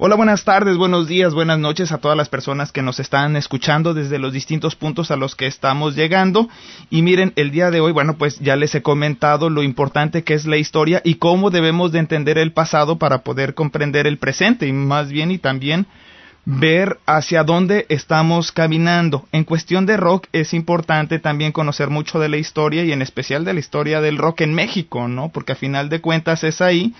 Hola, buenas tardes, buenos días, buenas noches a todas las personas que nos están escuchando desde los distintos puntos a los que estamos llegando. Y miren, el día de hoy, bueno, pues ya les he comentado lo importante que es la historia y cómo debemos de entender el pasado para poder comprender el presente y más bien y también ver hacia dónde estamos caminando. En cuestión de rock es importante también conocer mucho de la historia y en especial de la historia del rock en México, ¿no? Porque a final de cuentas es ahí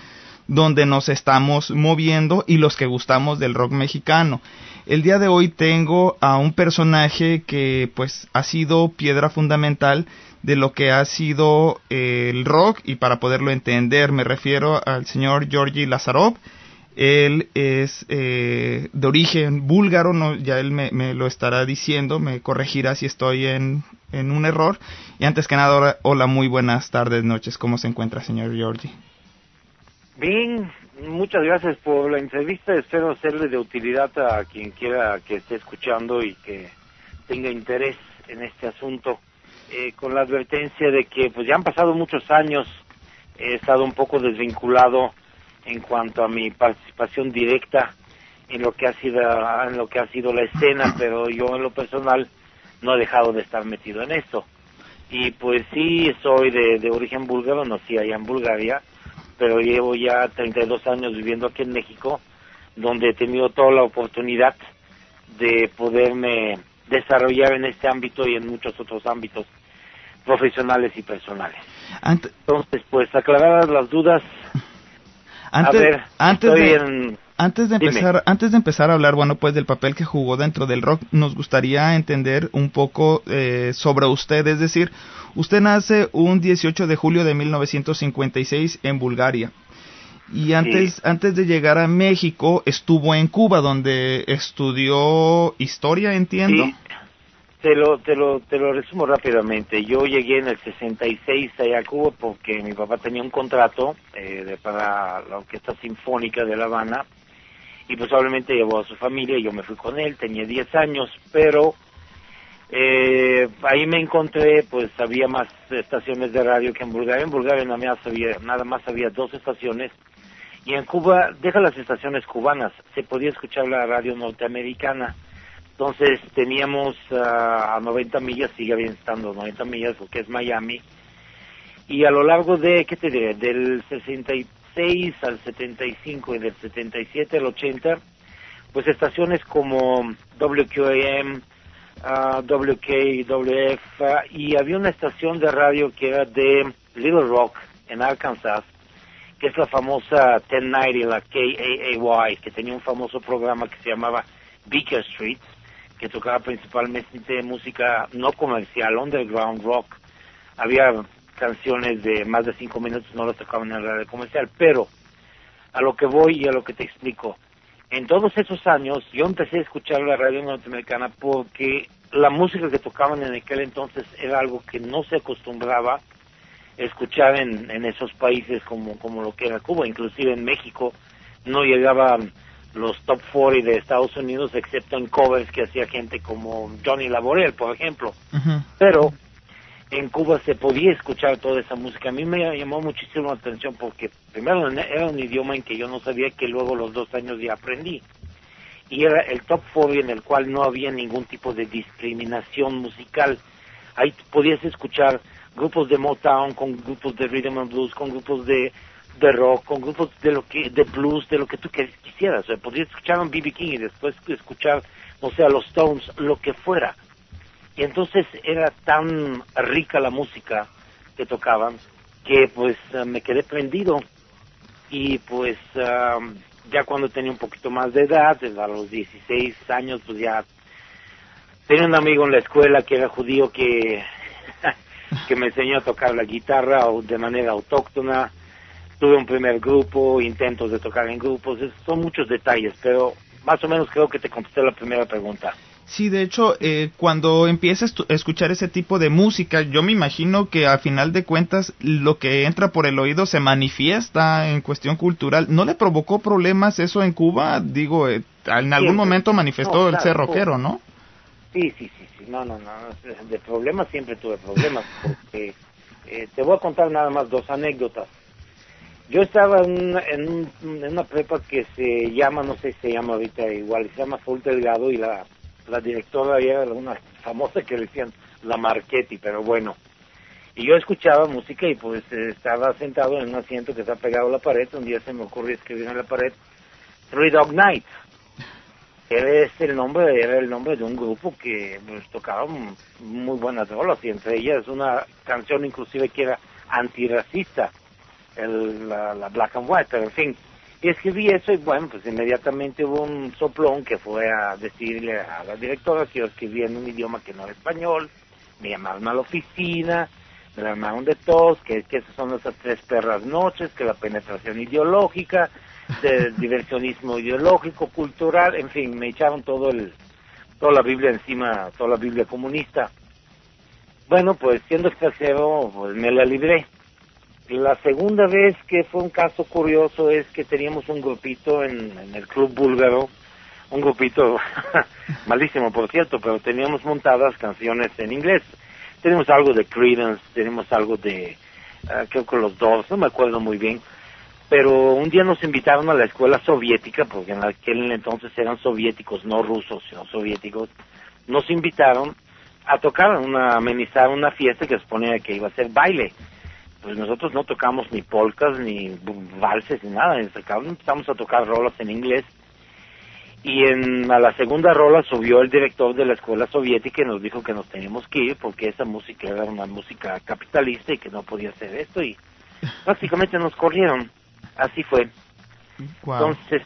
donde nos estamos moviendo y los que gustamos del rock mexicano. El día de hoy tengo a un personaje que pues ha sido piedra fundamental de lo que ha sido el rock, y para poderlo entender me refiero al señor Georgi Lazarov. Él es de origen búlgaro, no, ya él me lo estará diciendo, me corregirá si estoy en un error. Y antes que nada, hola, muy buenas tardes, noches, ¿cómo se encuentra, señor Georgi? Bien, muchas gracias por la entrevista. Espero serle de utilidad a quien quiera que esté escuchando y que tenga interés en este asunto, con la advertencia de que pues ya han pasado muchos años. He estado un poco desvinculado en cuanto a mi participación directa en lo que ha sido la escena, pero yo en lo personal no he dejado de estar metido en esto. Y pues sí, soy de origen búlgaro, nací allá en Bulgaria, pero llevo ya 32 años viviendo aquí en México, donde he tenido toda la oportunidad de poderme desarrollar en este ámbito y en muchos otros ámbitos profesionales y personales. Entonces, pues, aclaradas las dudas, antes de empezar a hablar, bueno, pues del papel que jugó dentro del rock, nos gustaría entender un poco sobre usted. Es decir, usted nace un 18 de julio de 1956 en Bulgaria. Y antes de llegar a México, estuvo en Cuba, donde estudió historia, entiendo. Sí, te lo resumo rápidamente. Yo llegué en el 66 allá a Cuba porque mi papá tenía un contrato para la Orquesta Sinfónica de La Habana, y pues obviamente llevó a su familia y yo me fui con él. Tenía 10 años, pero ahí me encontré, pues había más estaciones de radio que en Bulgaria. En Bulgaria nada más había 2 estaciones, y en Cuba, deja las estaciones cubanas, se podía escuchar la radio norteamericana. Entonces teníamos a 90 millas, sigue bien estando 90 millas, porque es Miami, y a lo largo de, ¿qué te diré?, del 66 al 75 y del 77 al 80, pues estaciones como WQAM, WKWF, y había una estación de radio que era de Little Rock, en Arkansas, que es la famosa 1090, la KAAY, que tenía un famoso programa que se llamaba Beaker Street, que tocaba principalmente música no comercial, underground rock. Había canciones de más de 5 minutos, no las tocaban en la radio comercial, pero a lo que voy y a lo que te explico, en todos esos años yo empecé a escuchar la radio norteamericana porque la música que tocaban en aquel entonces era algo que no se acostumbraba escuchar en esos países como lo que era Cuba. Inclusive en México no llegaban los top 40 de Estados Unidos, excepto en covers que hacía gente como Johnny Laborel, por ejemplo. Uh-huh. Pero en Cuba se podía escuchar toda esa música. A mí me llamó muchísimo la atención porque primero era un idioma en que yo no sabía, que luego los 2 años ya aprendí. Y era el top 40 en el cual no había ningún tipo de discriminación musical. Ahí podías escuchar grupos de Motown, con grupos de Rhythm and Blues, con grupos de rock, con grupos de blues, de lo que tú quisieras. O sea, podías escuchar a B.B. King y después escuchar, no sé, a los Stones, lo que fuera. Y entonces era tan rica la música que tocaban que pues me quedé prendido. Y pues ya cuando tenía un poquito más de edad, a los 16 años, pues ya tenía un amigo en la escuela que era judío que me enseñó a tocar la guitarra de manera autóctona. Tuve un primer grupo, intentos de tocar en grupos, son muchos detalles, pero más o menos creo que te contesté la primera pregunta. Sí, de hecho, cuando empiezas a escuchar ese tipo de música, yo me imagino que a final de cuentas lo que entra por el oído se manifiesta en cuestión cultural. ¿No le provocó problemas eso en Cuba? Digo, en algún momento manifestó el ser rockero, ¿no? Sí, no, de problemas siempre tuve problemas, porque te voy a contar nada más 2 anécdotas. Yo estaba en una prepa que se llama, no sé si se llama ahorita igual, se llama Saúl Delgado, y la directora era una famosa que le decían la Marchetti, pero bueno. Y yo escuchaba música y pues estaba sentado en un asiento que está pegado a la pared. Un día se me ocurrió escribir en la pared Three Dog Night. Era el nombre de un grupo que pues, tocaba muy buenas rolas, y entre ellas una canción inclusive que era antirracista, la Black and White, pero en fin. Y escribí eso, y bueno, pues inmediatamente hubo un soplón que fue a decirle a la directora que yo escribía en un idioma que no era español. Me llamaron a la oficina, me llamaron de todos, que esas son esas 3 perras noches, que la penetración ideológica, de diversionismo ideológico, cultural, en fin, me echaron toda la Biblia encima, toda la Biblia comunista. Bueno, pues siendo extranjero, pues me la libré. La segunda vez, que fue un caso curioso, es que teníamos un grupito en el club búlgaro, un grupito malísimo por cierto, pero teníamos montadas canciones en inglés. Tenemos algo de Creedence, tenemos algo de, creo que los Doors, no me acuerdo muy bien, pero un día nos invitaron a la escuela soviética, porque en aquel entonces eran soviéticos, no rusos, sino soviéticos. Nos invitaron a tocar, a amenizar una fiesta que se suponía que iba a ser baile. Pues nosotros no tocamos ni polcas, ni valses, ni nada. Empezamos a tocar rolas en inglés. Y a la segunda rola subió el director de la escuela soviética y nos dijo que nos teníamos que ir porque esa música era una música capitalista y que no podía hacer esto, y prácticamente nos corrieron. Así fue. Wow. Entonces,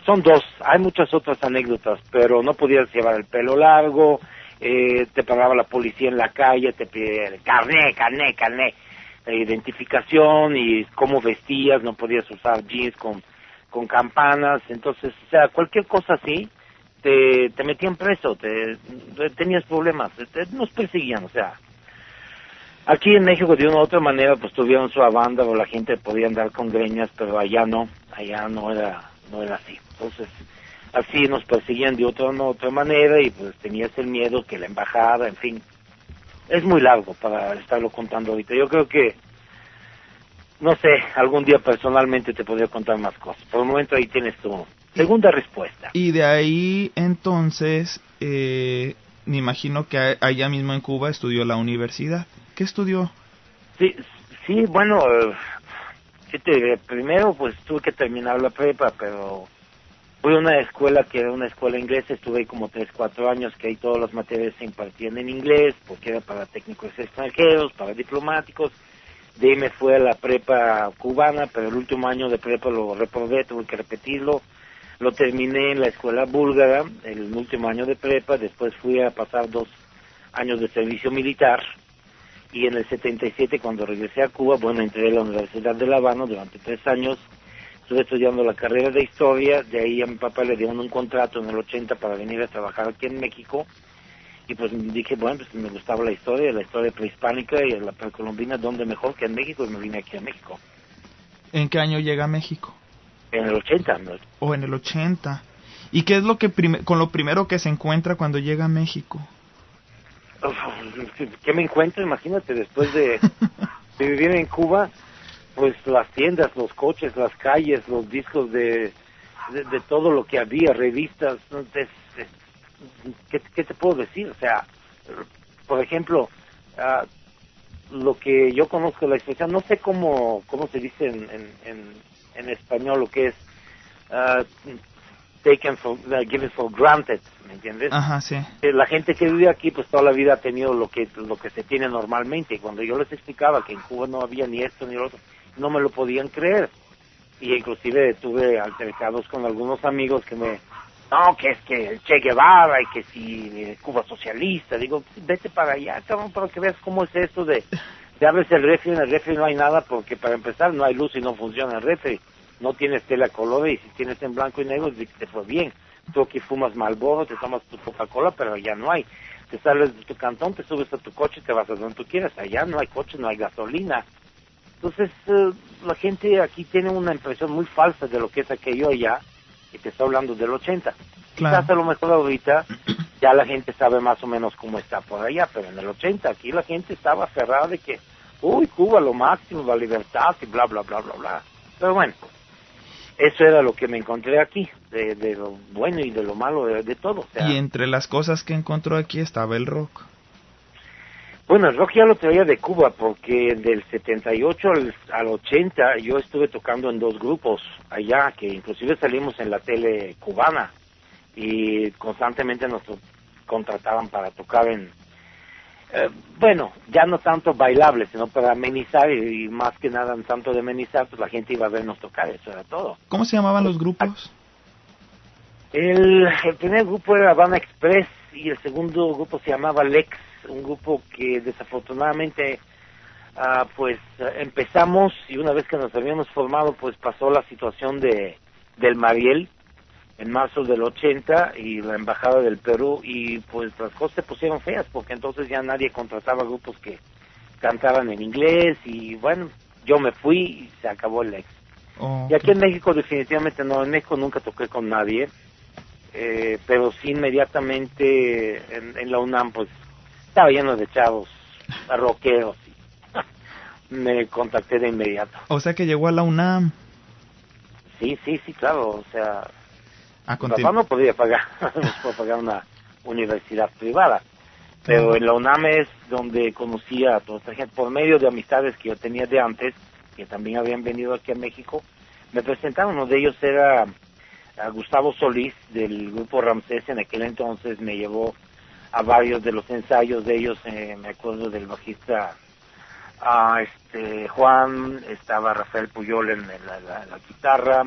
son 2, hay muchas otras anécdotas, pero no podías llevar el pelo largo, te paraba la policía en la calle, te pedía carné, identificación, y cómo vestías, no podías usar jeans con campanas. Entonces, o sea, cualquier cosa así, te metían preso, tenías problemas, nos perseguían, o sea. Aquí en México, de una u otra manera, pues tuvieron su banda, o la gente podía andar con greñas, pero allá no era así. Entonces, así nos perseguían de otra manera, y pues tenías el miedo que la embajada, en fin. Es muy largo para estarlo contando ahorita. Yo creo que, no sé, algún día personalmente te podría contar más cosas. Por el momento ahí tienes tu segunda respuesta. Y de ahí, entonces, me imagino que allá mismo en Cuba estudió la universidad. ¿Qué estudió? Sí, bueno, ¿qué te diré? Primero, pues tuve que terminar la prepa, pero fui a una escuela que era una escuela inglesa. Estuve ahí como 3-4 años, que ahí todas las materias se impartían en inglés, porque era para técnicos extranjeros, para diplomáticos. De ahí me fui a la prepa cubana, pero el último año de prepa lo reprobé, tuve que repetirlo. Lo terminé en la escuela búlgara, el último año de prepa. Después fui a pasar 2 años de servicio militar, y en el 77, cuando regresé a Cuba, bueno, entré a la Universidad de La Habana durante 3 años. Estuve estudiando la carrera de historia. De ahí a mi papá le dieron un contrato en el 80 para venir a trabajar aquí en México, y pues dije, bueno, pues me gustaba la historia prehispánica y la precolombina, ¿dónde mejor que en México? Y me vine aquí a México. ¿En qué año llega a México? En el 80, ¿no? En el 80. ¿Y qué es lo que con lo primero que se encuentra cuando llega a México? ¿Qué me encuentro? Imagínate, después de vivir en Cuba, pues las tiendas, los coches, las calles, los discos de todo lo que había, revistas. ¿Qué te puedo decir? O sea, por ejemplo, lo que yo conozco, la expresión, no sé cómo se dice en español, lo que es given for granted, ¿me entiendes? Ajá, sí. La gente que vive aquí, pues toda la vida ha tenido lo que se tiene normalmente. Y cuando yo les explicaba que en Cuba no había ni esto ni lo otro, no me lo podían creer. Y inclusive tuve altercados con algunos amigos que que es que Che Guevara, y que si Cuba socialista. Digo, vete para allá, cabrón, para que veas cómo es esto de abres el refri, en el refri no hay nada, porque para empezar no hay luz y no funciona el refri. No tienes tela color, y si tienes en blanco y negro, te fue bien. Tú aquí fumas Marlboro, te tomas tu Coca-Cola, pero allá no hay. Te sales de tu cantón, te subes a tu coche y te vas a donde tú quieras. Allá no hay coche, no hay gasolina. Entonces, la gente aquí tiene una impresión muy falsa de lo que es aquello allá, y te está hablando del 80. Claro. Quizás a lo mejor ahorita ya la gente sabe más o menos cómo está por allá, pero en el 80 aquí la gente estaba aferrada de que, Cuba lo máximo, la libertad y bla, bla, bla, bla, bla. Pero bueno, eso era lo que me encontré aquí, de lo bueno y de lo malo, de todo. O sea, y entre las cosas que encontró aquí estaba el rock. bueno, el rock ya lo traía de Cuba, porque del 78 al 80 yo estuve tocando en 2 grupos allá, que inclusive salimos en la tele cubana, y constantemente nos contrataban para tocar en, bueno, ya no tanto bailables, sino para amenizar, y más que nada tanto de amenizar, pues la gente iba a vernos tocar, eso era todo. ¿Cómo se llamaban los grupos? El primer grupo era Habana Express y el segundo grupo se llamaba Lex, un grupo que desafortunadamente pues empezamos, y una vez que nos habíamos formado pues pasó la situación del Mariel en marzo del 80 y la embajada del Perú, y pues las cosas se pusieron feas porque entonces ya nadie contrataba grupos que cantaban en inglés, y bueno, yo me fui y se acabó el Lex. Oh, Y aquí en México definitivamente no, en México nunca toqué con nadie, pero sí inmediatamente en la UNAM pues estaba lleno de chavos rockeros, y me contacté de inmediato. o sea que llegó a la UNAM. Sí, claro, o sea, A mi papá no podía pagar, no podía pagar una universidad privada, pero en la UNAM es donde conocí a toda esta gente, por medio de amistades que yo tenía de antes, que también habían venido aquí a México. Me presentaron, uno de ellos era a Gustavo Solís del grupo Ramsés. En aquel entonces me llevó a varios de los ensayos de ellos, me acuerdo del bajista Juan, estaba Rafael Puyol en la guitarra,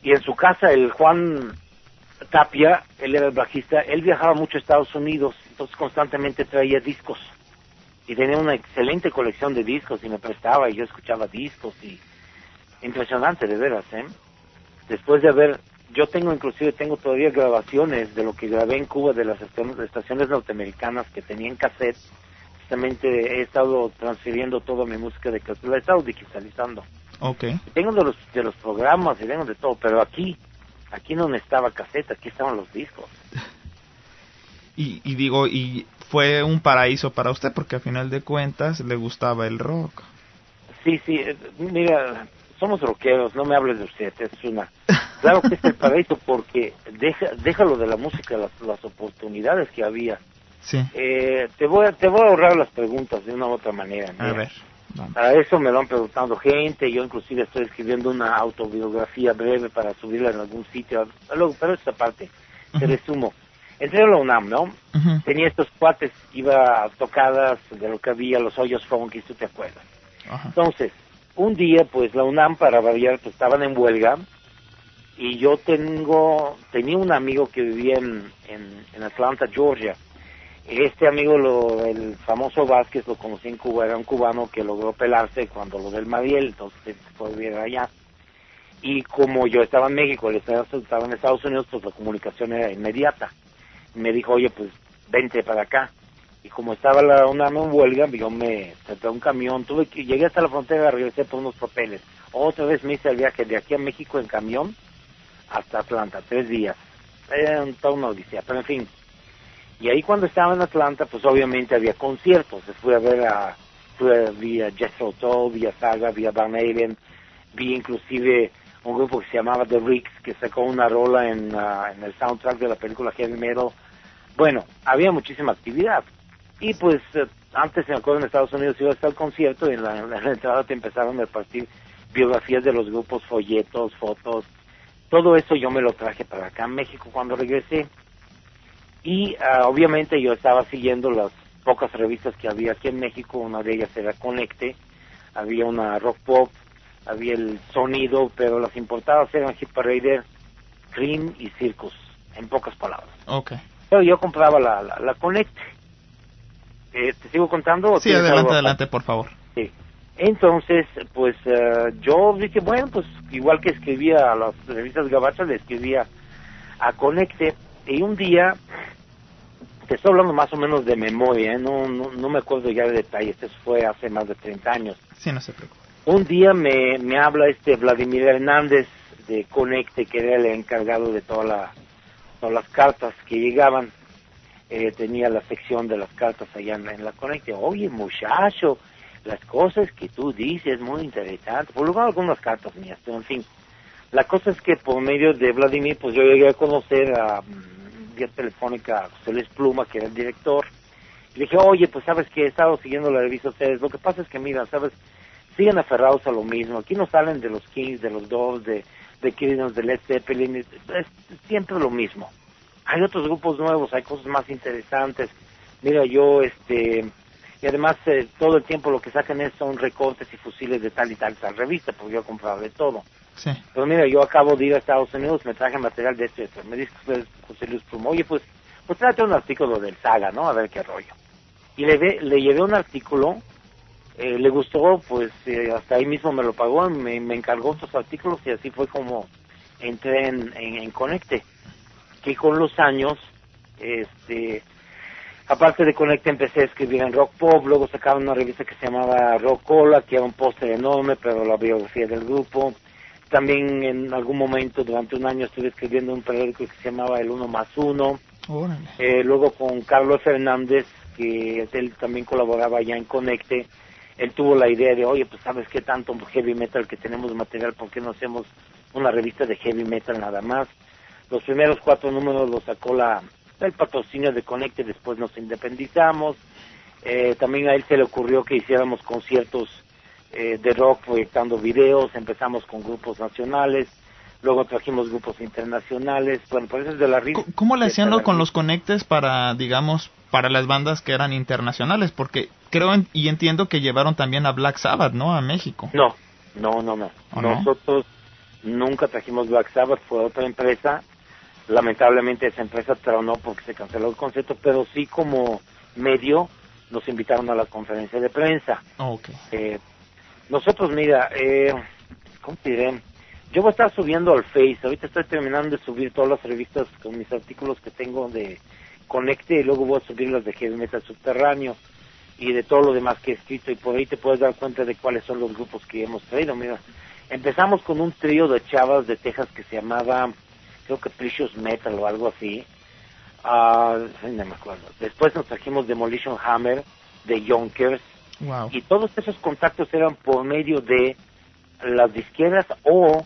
y en su casa el Juan Tapia, él era el bajista, él viajaba mucho a Estados Unidos, entonces constantemente traía discos y tenía una excelente colección de discos y me prestaba y yo escuchaba discos, y impresionante de veras, después de haber, yo tengo todavía grabaciones de lo que grabé en Cuba de las estaciones norteamericanas que tenía en cassette. Justamente he estado transfiriendo toda mi música de cassette, la he estado digitalizando. Okay. Tengo de los programas y tengo de todo, pero aquí no necesitaba cassette, aquí estaban los discos. Y digo, y fue un paraíso para usted porque a final de cuentas le gustaba el rock. Sí, mira, somos rockeros, no me hables de usted, es una... Claro que es el paraíso porque déjalo de la música, las oportunidades que había. Sí. Te voy a ahorrar las preguntas de una u otra manera. Mira. A ver, vamos. Para eso me lo han preguntado gente, yo inclusive estoy escribiendo una autobiografía breve para subirla en algún sitio, pero esta parte, te resumo. Entré a la UNAM, ¿no? Tenía estos cuates, iba a tocadas de lo que había, los hoyos funky, tú te acuerdas. Entonces, un día, pues la UNAM, para variar, pues estaban en huelga, y yo tenía un amigo que vivía en Atlanta, Georgia. Este amigo, el famoso Vázquez, lo conocí en Cuba, era un cubano que logró pelarse cuando lo del Mariel, entonces fue a vivir allá. Y como yo estaba en México, él estaba en Estados Unidos, pues la comunicación era inmediata. Me dijo, oye, pues vente para acá. Y como estaba la UNAM en huelga, yo me senté a un camión, llegué hasta la frontera, regresé por unos papeles. Otra vez me hice el viaje de aquí a México en camión hasta Atlanta, 3 días. Era toda una odisea, pero en fin. Y ahí cuando estaba en Atlanta, pues obviamente había conciertos. Vi a Jethro Tull, vi a Saga, vi a Van Halen, vi inclusive un grupo que se llamaba The Ricks, que sacó una rola en el soundtrack de la película Heavy Metal. Bueno, había muchísima actividad. Y pues antes, me acuerdo, en Estados Unidos iba a estar el concierto y en la entrada te empezaron a repartir biografías de los grupos, folletos, fotos. Todo eso yo me lo traje para acá en México cuando regresé. Y obviamente yo estaba siguiendo las pocas revistas que había aquí en México. Una de ellas era Conecte, había una Rock Pop, había El Sonido, pero las importadas eran Hit Parader, Cream y Circus, en pocas palabras. Okay. Pero yo compraba la Conecte. ¿Te sigo contando? Sí, adelante, por favor. Sí. Entonces, pues yo dije, bueno, pues igual que escribía a las revistas gabachas, le escribía a Conecte. Y un día, te estoy hablando más o menos de memoria, no me acuerdo ya de detalles, eso fue hace más de 30 años. Sí, no se preocupe. Un día me habla Vladimir Hernández de Conecte, que era el encargado de todas las cartas que llegaban. Tenía la sección de las cartas allá en la Conecte. Oye, muchacho, las cosas que tú dices, muy interesante. Por lugar algunas cartas mías, pero en fin. La cosa es que por medio de Vladimir, pues yo llegué a conocer a vía telefónica a José Luis Pluma, que era el director. Y le dije, oye, pues sabes que he estado siguiendo la revista ustedes. Lo que pasa es que, mira, sabes, siguen aferrados a lo mismo. Aquí no salen de los Kings, de los Doors, de Creedence, de Led Zeppelin. Es siempre lo mismo. Hay otros grupos nuevos, hay cosas más interesantes. Mira, yo, y además todo el tiempo lo que sacan son recortes y fusiles de tal y tal revista, porque yo he comprado de todo. Sí. Pero mira, yo acabo de ir a Estados Unidos, me traje material de esto y esto. Me dice José Luis Pluma, oye, pues trate un artículo del Saga, ¿no? A ver qué rollo. Y le llevé un artículo, le gustó, pues hasta ahí mismo me lo pagó, me encargó otros artículos y así fue como entré en Conecte. Que con los años, aparte de Conecte empecé a escribir en Rock Pop, luego sacaba una revista que se llamaba Rock Cola, que era un póster enorme, pero la biografía del grupo. También en algún momento, durante un año, estuve escribiendo un periódico que se llamaba El Uno Más Uno. Luego con Carlos Fernández, que él también colaboraba ya en Conecte, él tuvo la idea de, oye, pues sabes qué tanto heavy metal que tenemos material, ¿por qué no hacemos una revista de heavy metal nada más? Los primeros 4 números los sacó el patrocinio de Conecte, después nos independizamos. También a él se le ocurrió que hiciéramos conciertos de rock proyectando videos, empezamos con grupos nacionales, luego trajimos grupos internacionales. Bueno, por eso es de la risa. ¿Cómo le hacían con los conectes para, digamos, para las bandas que eran internacionales? Porque creo y entiendo que llevaron también a Black Sabbath, ¿no? A México. No. Nosotros nunca trajimos Black Sabbath, fue otra empresa. Lamentablemente esa empresa tronó porque se canceló el concierto, pero sí como medio nos invitaron a la conferencia de prensa. Okay. Nosotros, mira, ¿cómo te diré? Yo voy a estar subiendo al Face, ahorita estoy terminando de subir todas las revistas con mis artículos que tengo de Conecte, y luego voy a subir las de Heavy Metal Subterráneo y de todo lo demás que he escrito, y por ahí te puedes dar cuenta de cuáles son los grupos que hemos traído. Mira, empezamos con un trío de chavas de Texas que se llamaba, creo que Precious Metal o algo así, no me acuerdo. Después nos trajimos Demolition Hammer de Yonkers. Wow. Y todos esos contactos eran por medio de las disqueras o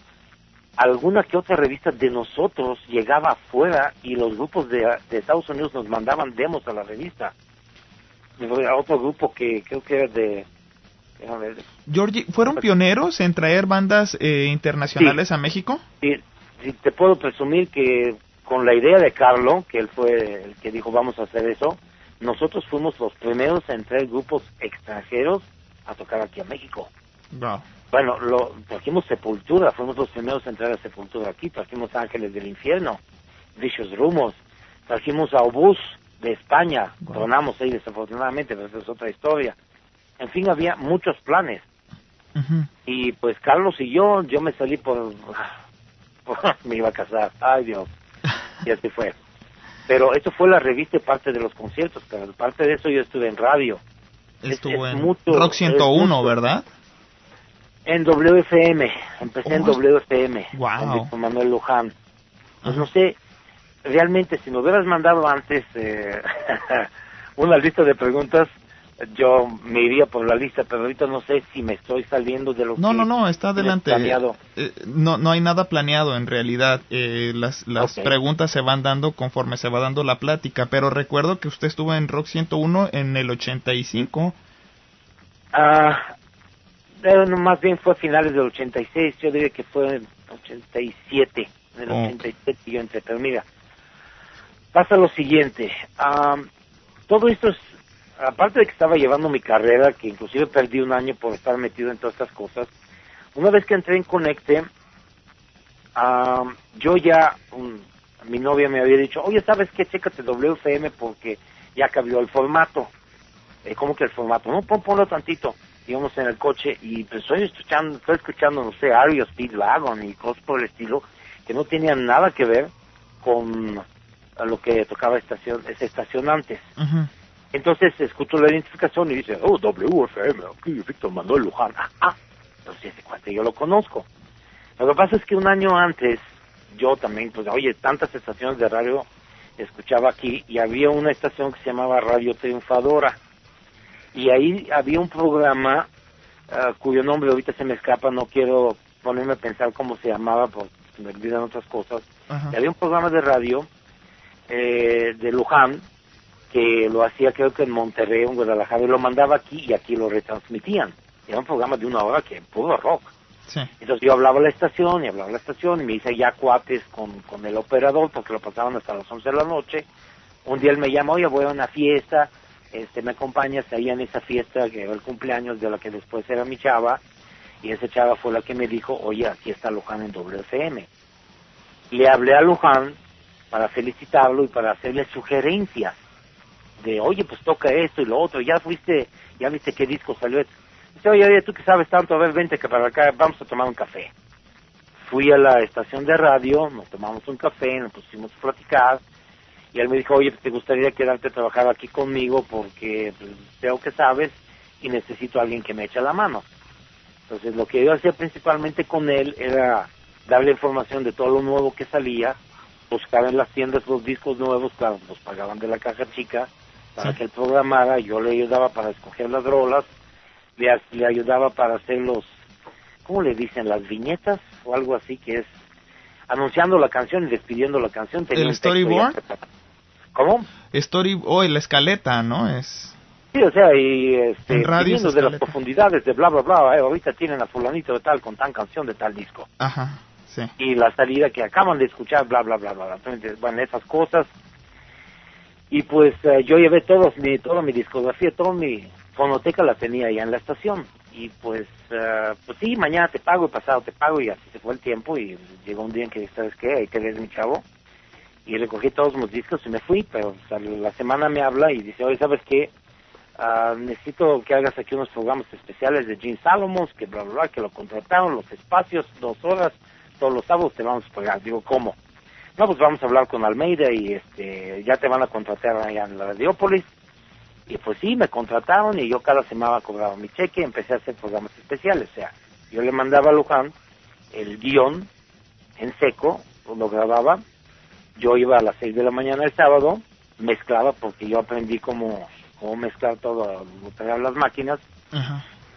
alguna que otra revista de nosotros llegaba afuera y los grupos de Estados Unidos nos mandaban demos a la revista. A otro grupo que creo que era de... Georgie, ¿fueron pioneros en traer bandas internacionales a México? Sí, te puedo presumir que con la idea de Carlo, que él fue el que dijo vamos a hacer eso, nosotros fuimos los primeros en traer grupos extranjeros a tocar aquí a México. Wow. Bueno, trajimos Sepultura, fuimos los primeros en traer a Sepultura aquí, trajimos Ángeles del Infierno, Vicious Rumors, trajimos a Obús de España, tronamos ahí desafortunadamente, pero esa es otra historia. En fin, había muchos planes. Uh-huh. Y pues Carlos y yo me salí me iba a casar, ay Dios, y así fue. Pero eso fue la revista y parte de los conciertos, pero parte de eso yo estuve en radio. Estuvo en Rock 101, ¿verdad? En WFM, empecé en WFM, wow. con Manuel Luján. Pues no sé, realmente si me hubieras mandado antes una lista de preguntas, yo me iría por la lista, pero ahorita no sé si me estoy saliendo de lo que... No, está adelante. Planeado. No hay nada planeado en realidad. Las preguntas se van dando conforme se va dando la plática, pero recuerdo que usted estuvo en Rock 101 en el 85. Más bien fue a finales del 86, yo diría que fue en 87, en el 87 yo entré, pero mira, pasa lo siguiente, todo esto es, aparte de que estaba llevando mi carrera, que inclusive perdí un año por estar metido en todas estas cosas, una vez que entré en Conecte, yo ya, mi novia me había dicho, oye, ¿sabes qué? Chécate WFM porque ya cambió el formato. ¿Cómo que el formato? No, ponlo tantito. Íbamos en el coche y pues estoy escuchando, no sé, Ario Speedwagon y cosas por el estilo, que no tenían nada que ver con lo que tocaba esa estación antes. Uh-huh. Entonces escucho la identificación y dice, WFM, aquí Víctor Manuel Luján. Entonces ese cuate yo lo conozco. Lo que pasa es que un año antes, yo también, pues oye, tantas estaciones de radio escuchaba aquí, y había una estación que se llamaba Radio Triunfadora. y ahí había un programa cuyo nombre ahorita se me escapa, no quiero ponerme a pensar cómo se llamaba porque me olvidan otras cosas. Y había un programa de radio de Luján que lo hacía creo que en Monterrey o en Guadalajara, y lo mandaba aquí y aquí lo retransmitían. Era un programa de 1 hora que puro rock. Sí. Entonces yo hablaba a la estación y me hice ya cuates con el operador porque lo pasaban hasta las 11 de la noche. Un día él me llamó, oye, voy a una fiesta, me acompañas ahí en esa fiesta que era el cumpleaños de la que después era mi chava, y esa chava fue la que me dijo, oye, aquí está Luján en WFM. Le hablé a Luján para felicitarlo y para hacerle sugerencias de, oye, pues toca esto y lo otro, ya viste qué disco salió. Dice, oye, tú que sabes tanto, a ver, vente que para acá vamos a tomar un café. Fui a la estación de radio, nos tomamos un café, nos pusimos a platicar, y él me dijo, oye, ¿te gustaría quedarte a trabajar aquí conmigo? Porque pues, veo que sabes y necesito a alguien que me eche la mano. Entonces lo que yo hacía principalmente con él era darle información de todo lo nuevo que salía, buscar en las tiendas los discos nuevos, claro, los pagaban de la caja chica, para que él programara, yo le ayudaba para escoger las rolas, le ayudaba para hacer los, ¿cómo le dicen? Las viñetas o algo así, que es anunciando la canción y despidiendo la canción. ¿El storyboard? ¿Cómo? La escaleta, ¿no? Es... Sí, o sea, y en radio viniendo de las profundidades de bla, bla, bla, ahorita tienen a fulanito de tal con tan canción de tal disco. Ajá, sí. Y la salida que acaban de escuchar, bla, bla, bla, bla. Entonces, bueno, esas cosas. Y pues yo llevé toda mi discografía, toda mi fonoteca la tenía allá en la estación. Y pues sí, mañana te pago y pasado te pago, y así se fue el tiempo. Y llegó un día en que, ¿sabes qué? Ahí te ves, mi chavo. Y recogí todos mis discos y me fui, pero la semana me habla y dice, oye, ¿sabes qué? Necesito que hagas aquí unos programas especiales de Gene Salomons, que bla, bla, bla, que lo contrataron, los espacios, 2 horas, todos los sábados te vamos a pagar. Digo, ¿cómo? No, pues vamos a hablar con Almeida y ya te van a contratar allá en la Radiópolis. Y pues sí, me contrataron y yo cada semana cobraba mi cheque, empecé a hacer programas especiales. O sea, yo le mandaba a Luján el guión en seco, lo grababa, yo iba a las 6 de la mañana el sábado, mezclaba porque yo aprendí cómo mezclar todo, pegar las máquinas,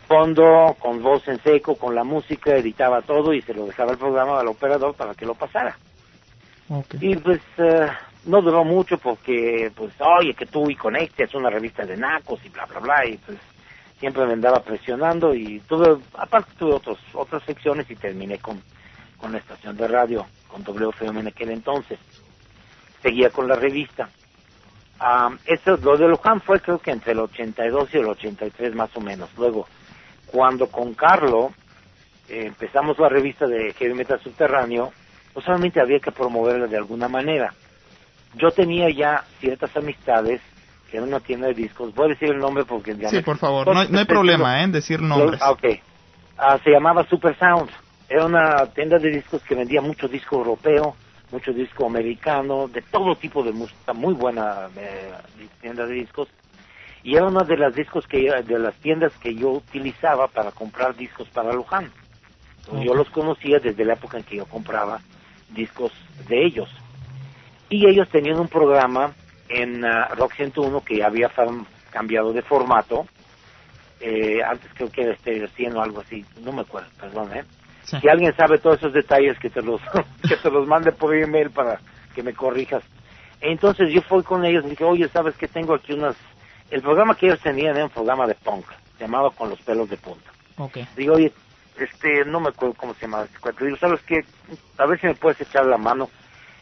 fondo, con voz en seco, con la música, editaba todo y se lo dejaba el programa al operador para que lo pasara. Y pues no duró mucho porque, pues, oye, que tú y Conecte es una revista de nacos y bla, bla, bla, y pues siempre me andaba presionando y aparte tuve otras secciones y terminé con la estación de radio, con WFM en aquel entonces. Seguía con la revista. Lo de Luján fue creo que entre el 82 y el 83 más o menos. Luego, cuando con Carlo empezamos la revista de Heavy Metal Subterráneo, pues solamente había que promoverla de alguna manera. Yo tenía ya ciertas amistades que era una tienda de discos. Voy a decir el nombre porque... Sí, por favor, no hay problema en decir nombres. Se llamaba Super Sound. Era una tienda de discos que vendía mucho disco europeo, mucho disco americano, de todo tipo de música, muy buena tienda de discos. Y era una de las tiendas que yo utilizaba para comprar discos para Luján. Entonces, yo los conocía desde la época en que yo compraba discos de ellos. Y ellos tenían un programa en Rock 101 que ya había cambiado de formato. Antes creo que era Stereo 100 o algo así, no me acuerdo, perdón, Sí. Si alguien sabe todos esos detalles, que te los mande por email para que me corrijas. Entonces yo fui con ellos y dije, oye, ¿sabes qué? Tengo aquí el programa que ellos tenían era un programa de punk, llamado Con los pelos de punta. Digo, oye, no me acuerdo cómo se llamaba. Digo, ¿sabes qué? A ver si me puedes echar la mano.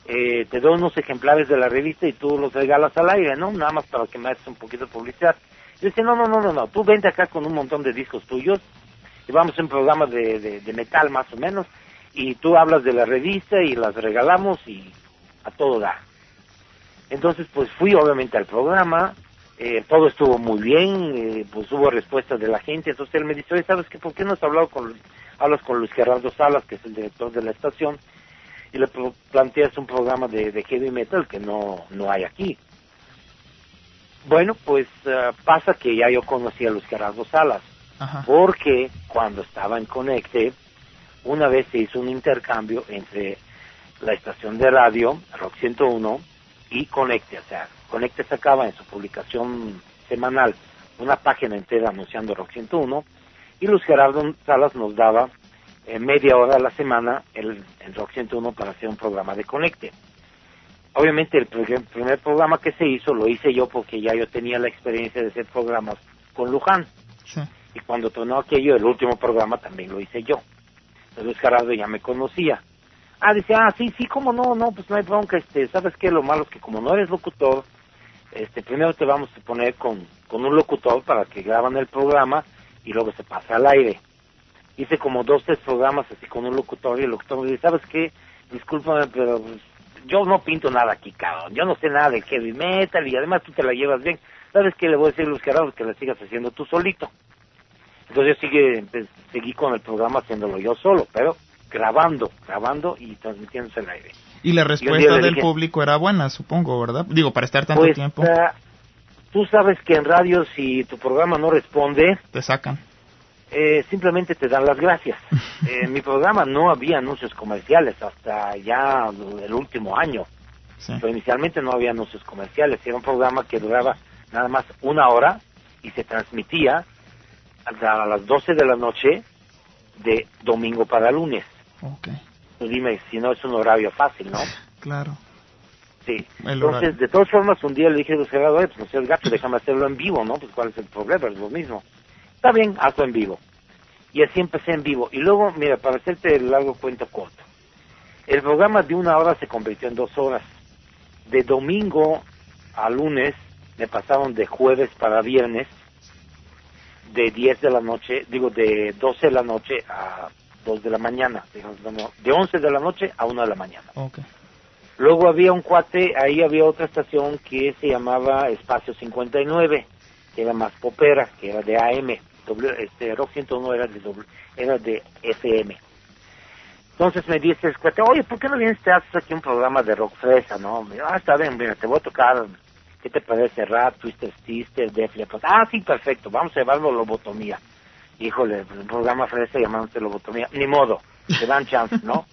Te doy unos ejemplares de la revista y tú los regalas al aire, ¿no? Nada más para que me hagas un poquito de publicidad. Yo dije, no, tú vente acá con un montón de discos tuyos y vamos a un programa de metal más o menos, y tú hablas de la revista y las regalamos y a todo da. Entonces pues fui obviamente al programa, todo estuvo muy bien, pues hubo respuestas de la gente. Entonces él me dice, oye, ¿sabes qué? ¿Por qué no has hablado hablas con Luis Gerardo Salas, que es el director de la estación, y le planteas un programa de heavy metal que no hay aquí? Bueno, pues pasa que ya yo conocí a Luis Gerardo Salas. Porque cuando estaba en Conecte, una vez se hizo un intercambio entre la estación de radio, Rock 101, y Conecte. O sea, Conecte sacaba en su publicación semanal una página entera anunciando Rock 101, y Luis Gerardo Salas nos daba media hora a la semana en Rock 101 para hacer un programa de Conecte. Obviamente el primer programa que se hizo lo hice yo porque ya yo tenía la experiencia de hacer programas con Luján. Sí. Y cuando tornó aquello, el último programa también lo hice yo. Entonces Luis Gerardo ya me conocía. Dice, sí, cómo no, pues no hay bronca, ¿sabes qué? Lo malo es que como no eres locutor, primero te vamos a poner con un locutor para que graban el programa y luego se pasa al aire. Hice como 2, 3 programas así con un locutor y el locutor me dice, ¿sabes qué? Discúlpame, pero pues, yo no pinto nada aquí, cabrón. Yo no sé nada de heavy metal y además tú te la llevas bien. ¿Sabes qué? Le voy a decir a Luis Gerardo que la sigas haciendo tú solito. Entonces yo seguí con el programa haciéndolo yo solo, pero grabando y transmitiéndose al aire. Y la respuesta del público era buena, supongo, ¿verdad? Digo, para estar tanto tiempo. Tú sabes que en radio si tu programa no responde... Te sacan. Simplemente te dan las gracias. En mi programa no había anuncios comerciales hasta ya el último año. Sí. Pero inicialmente no había anuncios comerciales. Era un programa que duraba nada más 1 hora y se transmitía a las 12 de la noche de domingo para lunes. Okay. Tú dime si no es un horario fácil, ¿no? Claro. Sí. Entonces, de todas formas, un día le dije a Luis Gerardo, pues no seas gato, déjame hacerlo en vivo, ¿no? Pues cuál es el problema, es lo mismo. Está bien, hazlo en vivo. Y así empecé en vivo. Y luego, mira, para hacerte el largo cuento corto, el programa de 1 hora se convirtió en 2 horas. De domingo a lunes me pasaron de jueves para viernes, de 10 de la noche, de 12 de la noche a 2 de la mañana, de 11 de la noche a 1 de la mañana. Okay. Luego había un cuate, ahí había otra estación que se llamaba Espacio 59, que era más popera, que era de AM, Rock 101 era de FM. Entonces me dice el cuate, oye, ¿por qué no vienes, te haces aquí un programa de rock fresa, no? Está bien, mira, te voy a tocar, ¿qué te parece? Rap, Twister Sister, Def Leppard. Sí, perfecto, vamos a llevarlo a Lobotomía. Híjole, un programa fresa llamándose Lobotomía, ni modo, te dan chance, ¿no?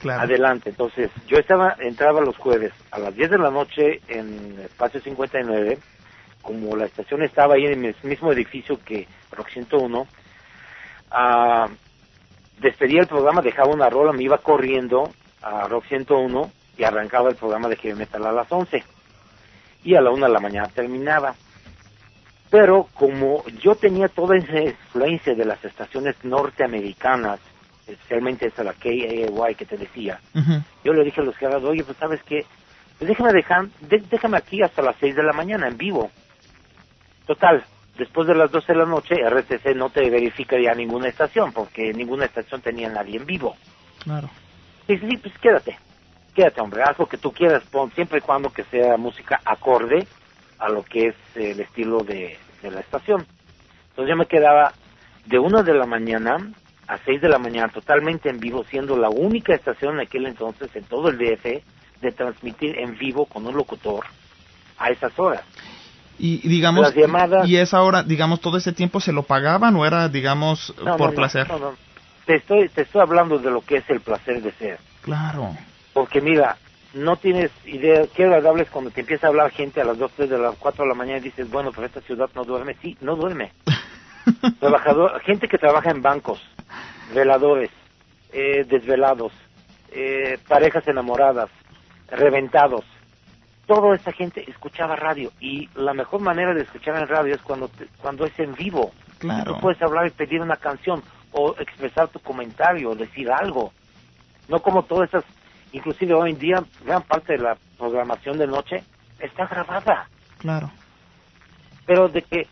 Claro. Adelante. Entonces, yo entraba los jueves a las 10 de la noche en Espacio 59, como la estación estaba ahí en el mismo edificio que Rock 101, despedía el programa, dejaba una rola, me iba corriendo a Rock 101 y arrancaba el programa de heavy metal a las 11. Y a la 1 de la mañana terminaba. Pero como yo tenía toda esa influencia de las estaciones norteamericanas, especialmente esa, la KAY que te decía, yo le dije a los creadores, oye, pues ¿sabes qué? Pues déjame aquí hasta las 6 de la mañana en vivo. Total, después de las 12 de la noche, RTC no te verifica ya ninguna estación, porque ninguna estación tenía nadie en vivo. Claro. Y dice, sí, pues quédate, hombre, haz lo que tú quieras, siempre y cuando que sea música acorde a lo que es el estilo de la estación. Entonces yo me quedaba de 1 de la mañana a 6 de la mañana totalmente en vivo, siendo la única estación en aquel entonces en todo el DF de transmitir en vivo con un locutor a esas horas. Y digamos, las llamadas, y esa hora, digamos, todo ese tiempo se lo pagaban o era, digamos, por placer. No. Te estoy hablando de lo que es el placer de ser. Claro. Porque mira, no tienes idea, qué agradable es cuando te empieza a hablar gente a las 2, 3 de las 4 de la mañana y dices, bueno, pero esta ciudad no duerme. Sí, no duerme. Gente que trabaja en bancos, veladores, desvelados, parejas enamoradas, reventados. Toda esa gente escuchaba radio y la mejor manera de escuchar en radio es cuando es en vivo. Claro. Tú puedes hablar y pedir una canción o expresar tu comentario o decir algo. No como todas esas, inclusive hoy en día, gran parte de la programación de noche está grabada. Claro. Pero de que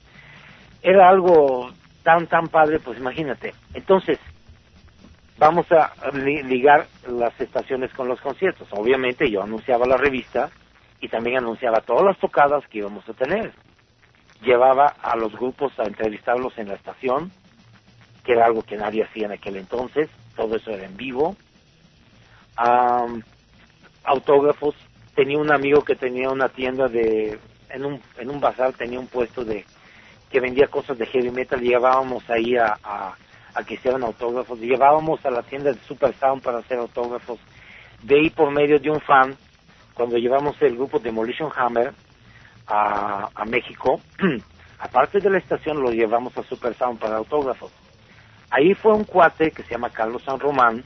era algo tan padre, pues imagínate. Entonces, vamos a ligar las estaciones con los conciertos. Obviamente yo anunciaba la revista y también anunciaba todas las tocadas que íbamos a tener. Llevaba a los grupos a entrevistarlos en la estación, que era algo que nadie hacía en aquel entonces. Todo eso era en vivo. Autógrafos. Tenía un amigo que tenía una tienda en un bazar, tenía un puesto que vendía cosas de heavy metal. Llevábamos ahí a que hicieran autógrafos. Llevábamos a la tienda de Super Sound para hacer autógrafos. De ahí, por medio de un fan, cuando llevamos el grupo Demolition Hammer a México, Aparte de la estación, lo llevamos a Super Sound para autógrafos. Ahí fue un cuate que se llama Carlos San Román,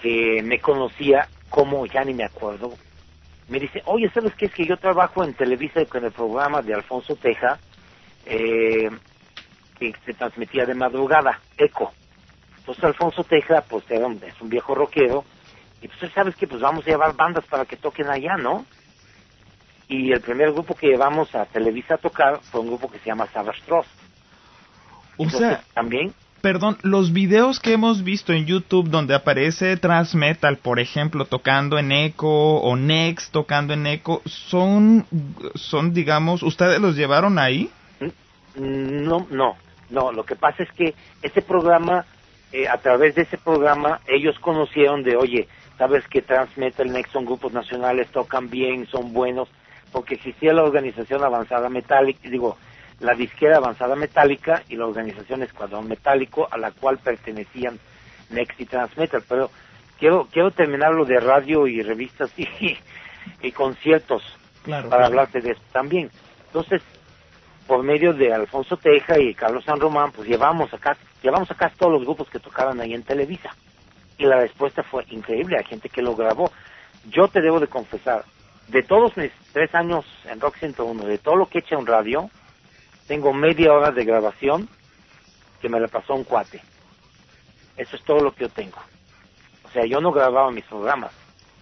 que me conocía como, ya ni me acuerdo, me dice, oye, ¿sabes qué? Es que yo trabajo en Televisa con el programa de Alfonso Teja, que se transmitía de madrugada, Eco. Entonces Alfonso Teja, pues es un viejo rockero, y pues sabes que pues vamos a llevar bandas para que toquen allá, ¿no? Y el primer grupo que llevamos a Televisa a tocar fue un grupo que se llama Savage Trust. Entonces, también... Perdón, los videos que hemos visto en YouTube donde aparece Transmetal, por ejemplo, tocando en Eco, o Next tocando en Eco, son, digamos, ¿ustedes los llevaron ahí? No, lo que pasa es que ese programa, a través de ese programa, ellos conocieron de, oye, sabes que Transmetal, Next son grupos nacionales, tocan bien, son buenos, porque existía la organización Avanzada Metálica, la disquera Avanzada Metálica y la organización Escuadrón Metálico, a la cual pertenecían Next y Transmetal. Pero quiero terminar lo de radio y revistas y conciertos, para hablarte de eso también. Entonces, por medio de Alfonso Teja y Carlos San Román, pues llevamos acá todos los grupos que tocaban ahí en Televisa. Y la respuesta fue increíble, hay gente que lo grabó. Yo te debo de confesar, de todos mis 3 años en Rock 101, de todo lo que he hecho en radio, tengo media hora de grabación que me la pasó un cuate. Eso es todo lo que yo tengo. O sea, yo no grababa mis programas.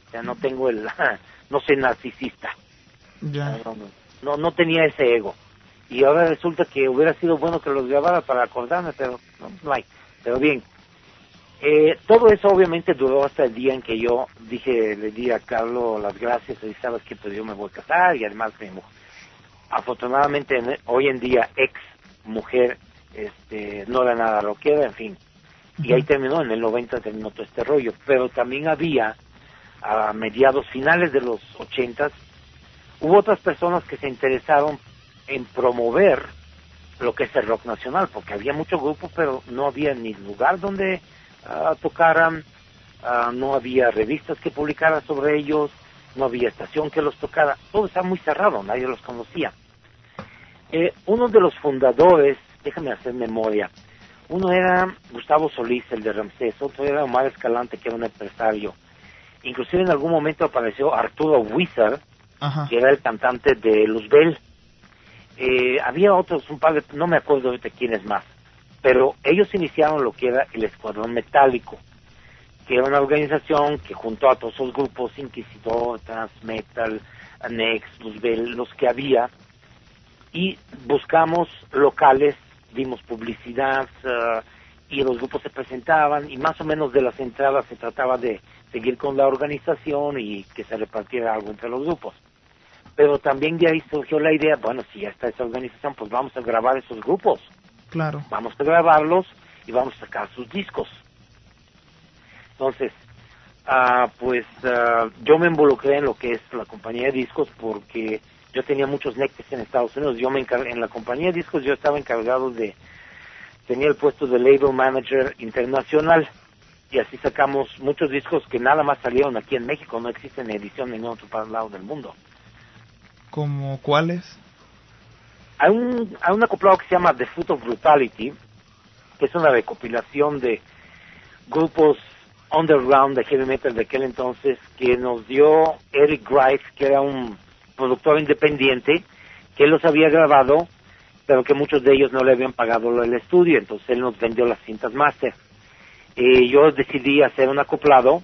O sea, no tengo no soy narcisista. Ya. No tenía ese ego. Y ahora resulta que hubiera sido bueno que los grabara para acordarme, pero no hay. Pero bien, todo eso obviamente duró hasta el día en que yo le di a Carlos las gracias y sabes que pues yo me voy a casar y además mi mujer. Afortunadamente hoy en día ex mujer no era nada rockera, en fin, y ahí terminó, en el 90 terminó todo este rollo. Pero también había a finales de los 80 hubo otras personas que se interesaron en promover lo que es el rock nacional, porque había muchos grupos pero no había ni lugar donde tocaran, no había revistas que publicaran sobre ellos, no había estación que los tocara, todo estaba muy cerrado, nadie los conocía. Uno de los fundadores, déjame hacer memoria, uno era Gustavo Solís, el de Ramsés, otro era Omar Escalante, que era un empresario. Inclusive en algún momento apareció Arturo Wizard, que era el cantante de Luzbel. Había otros, un par de, no me acuerdo ahorita quiénes más, pero ellos iniciaron lo que era el Escuadrón Metálico, que era una organización que juntó a todos esos grupos, Inquisidor, Transmetal, Next, Luzbel, los que había, y buscamos locales, dimos publicidad, y los grupos se presentaban, y más o menos de las entradas se trataba de seguir con la organización y que se repartiera algo entre los grupos. Pero también de ahí surgió la idea, bueno, si ya está esa organización, pues vamos a grabar esos grupos. Claro. Vamos a grabarlos y vamos a sacar sus discos. Entonces, yo me involucré en lo que es la compañía de discos porque yo tenía muchos nexos en Estados Unidos. En la compañía de discos yo estaba encargado tenía el puesto de label manager internacional, y así sacamos muchos discos que nada más salieron aquí en México, no existen edición en ningún otro lado del mundo. ¿Como cuáles? Hay un acoplado que se llama The Foot of Brutality, que es una recopilación de grupos underground de heavy metal de aquel entonces, que nos dio Eric Grice, que era un productor independiente, que él los había grabado, pero que muchos de ellos no le habían pagado el estudio, entonces él nos vendió las cintas máster. Yo decidí hacer un acoplado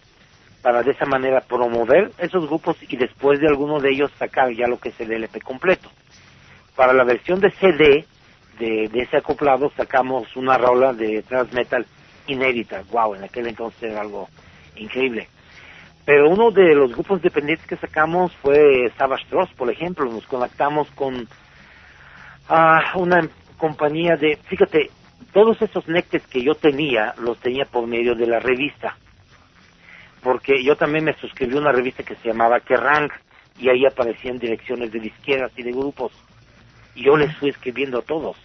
para de esa manera promover esos grupos y después de alguno de ellos sacar ya lo que es el LP completo. Para la versión de CD de ese acoplado sacamos una rola de Transmetal inédita. Wow, en aquel entonces era algo increíble. Pero uno de los grupos independientes que sacamos fue Savage Trust, por ejemplo. Nos conectamos con una compañía fíjate, todos esos nectes que yo tenía, los tenía por medio de la revista. Porque yo también me suscribí a una revista que se llamaba Kerrang, y ahí aparecían direcciones de disqueras y de grupos. Y yo les fui escribiendo a todos.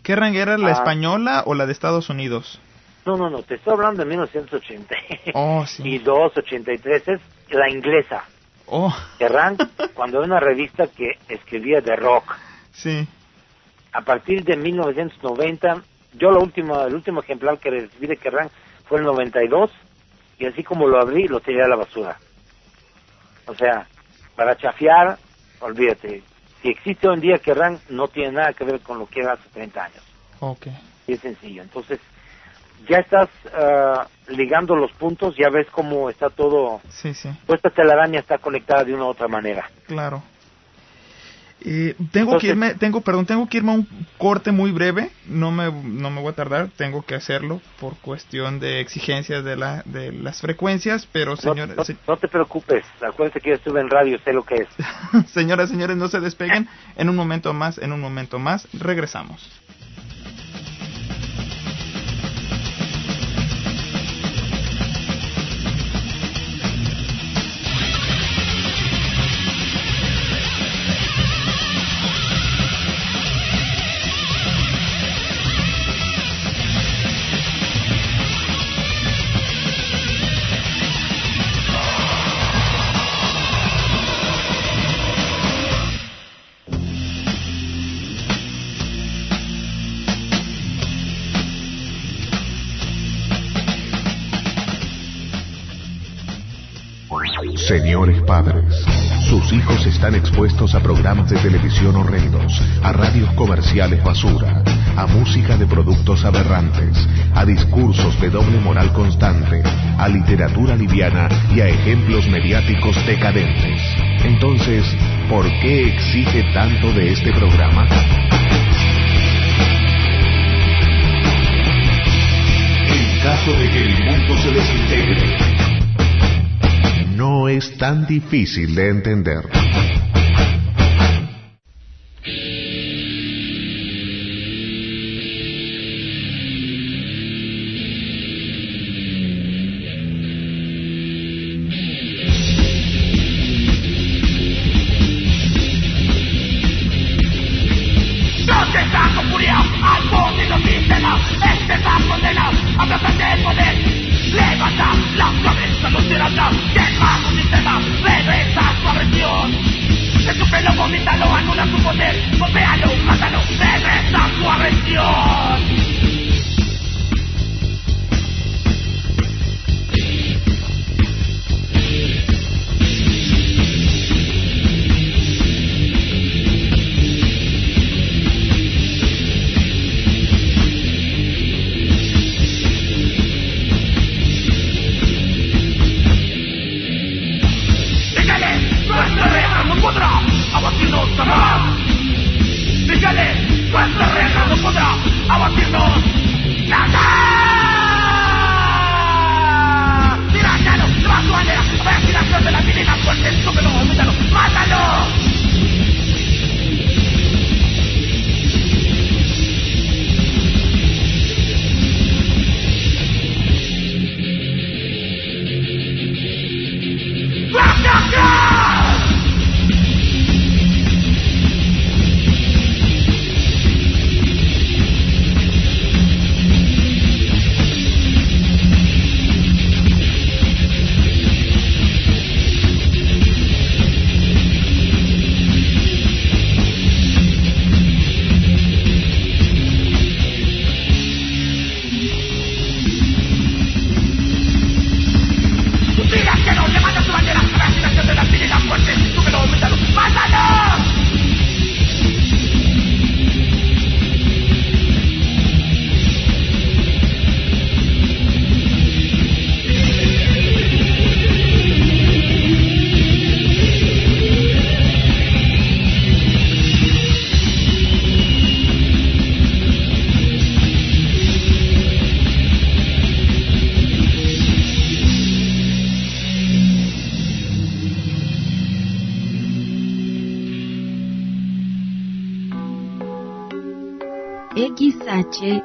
¿Kerrang era la española o la de Estados Unidos? No, te estoy hablando de 1980. Oh, sí. Y 83 es la inglesa. Oh. Kerrang, cuando era una revista que escribía de rock. Sí. a partir de 1990, yo el último ejemplar que recibí de Kerrang fue el 92, y así como lo abrí, lo tiré a la basura. O sea, para chafiar, olvídate. Si existe hoy en día Kerrang, no tiene nada que ver con lo que era hace 30 años. Okay. Y es sencillo. Entonces, ya estás ligando los puntos, ya ves cómo está todo. Sí. Pues esta telaraña está conectada de una u otra manera. Claro. Tengo que irme a un corte muy breve. No me voy a tardar. Tengo que hacerlo por cuestión de exigencias de las frecuencias. Pero señores, no te preocupes. Acuérdense que yo estuve en radio, sé lo que es. Señoras, señores, no se despeguen. En un momento más regresamos. Señores padres, sus hijos están expuestos a programas de televisión horrendos, a radios comerciales basura, a música de productos aberrantes, a discursos de doble moral constante, a literatura liviana y a ejemplos mediáticos decadentes. Entonces, ¿por qué exige tanto de este programa? En caso de que el mundo se desintegre, no es tan difícil de entender.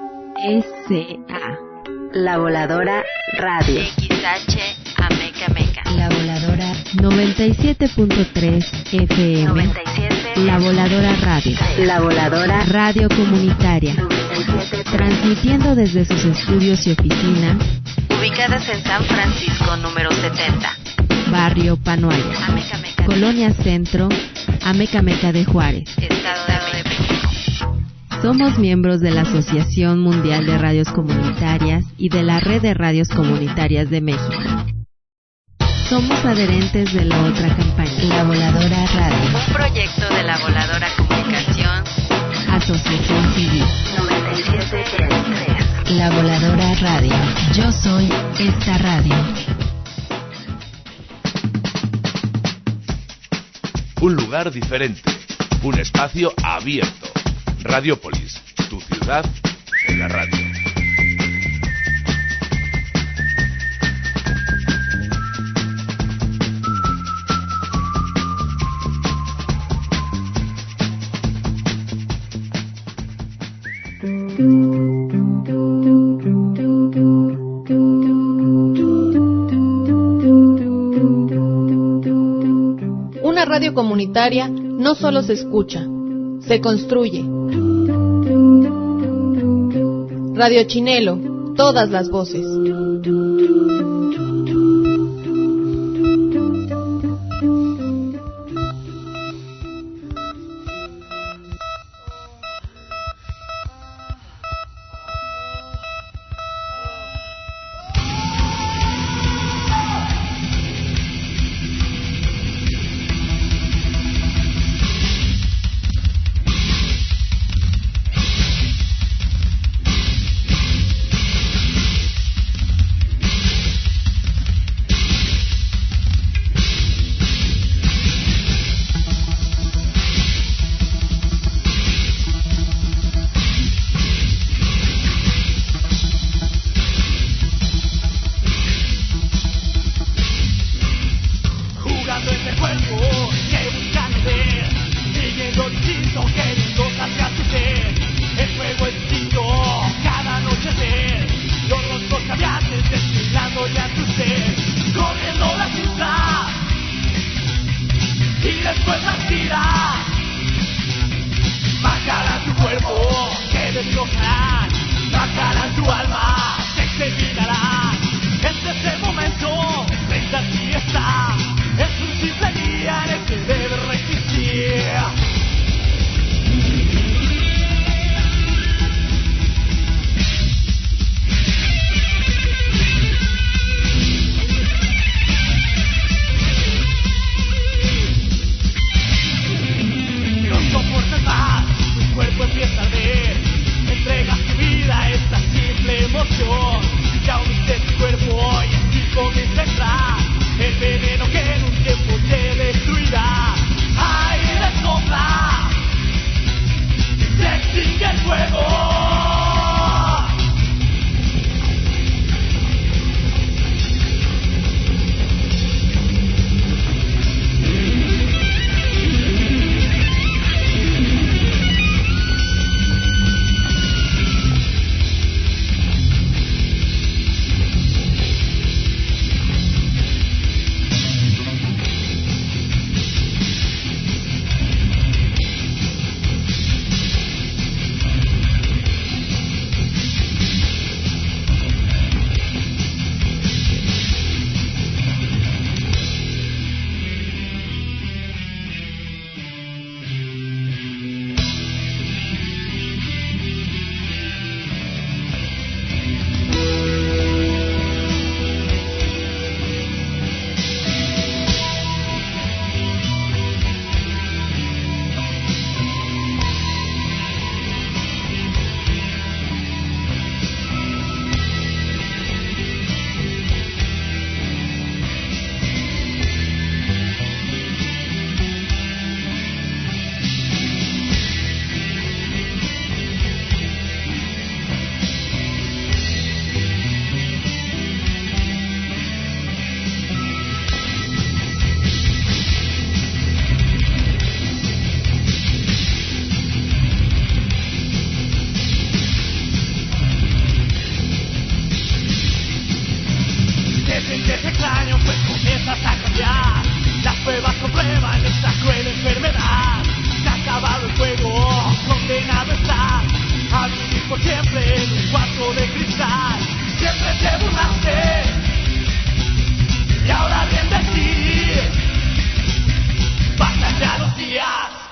XHSA, La Voladora Radio. XH Ameca Meca. La Voladora 97.3 FM. 97. La Voladora Radio. La Voladora Radio Comunitaria. Transmitiendo desde sus estudios y oficinas. Ubicadas en San Francisco, número 70. Barrio Panoaya. Ameca Meca. Colonia Centro, Ameca Meca de Juárez. Estado de México. Somos miembros de la Asociación Mundial de Radios Comunitarias y de la Red de Radios Comunitarias de México. Somos adherentes de la otra campaña, La Voladora Radio, Un proyecto de La Voladora Comunicación, Asociación Civil. 97.3. La Voladora Radio. Yo soy esta radio. Un lugar diferente, un espacio abierto. Radiópolis, tu ciudad en la radio. Una radio comunitaria no solo se escucha, se construye. Radio Chinelo, todas las voces.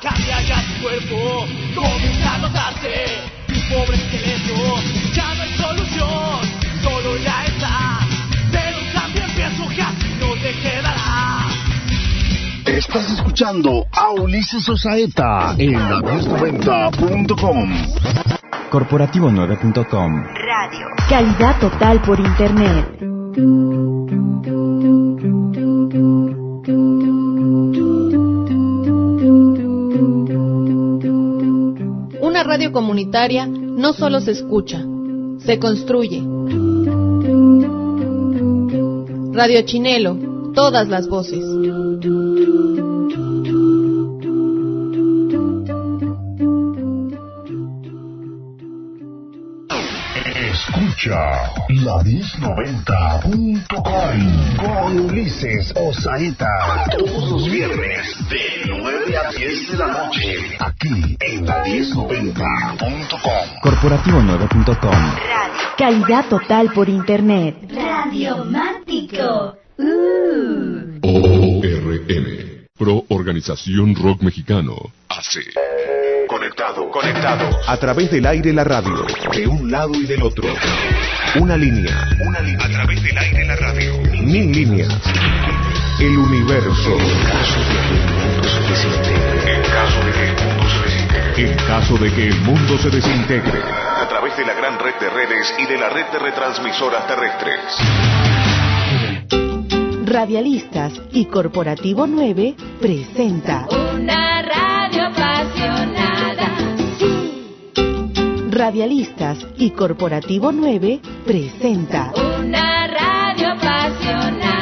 Cambia ya tu cuerpo, comienza a notarse. escuchando a Ulises Osaeta en la 1090.com. Corporativo9.com. Radio. Calidad total por internet. Una radio comunitaria no solo se escucha, se construye. Radio Chinelo, todas las voces. Escucha la 1090.com con Ulises Osaeta todos los viernes de 9 a 10 de la noche aquí en la 1090.com. Corporativo9.com. Radio. Calidad total por internet. Radiomático. ORM, Pro Organización Rock Mexicano, AC. Conectado a través del aire la radio, de un lado y del otro. Una línea. A través del aire la radio. 1000 líneas. El universo. En caso de que el mundo se desintegre. A través de la gran red de redes y de la red de retransmisoras terrestres. Radialistas y Corporativo 9 presenta Una radio apasionada. Radialistas y Corporativo 9 presenta Una radio apasionada.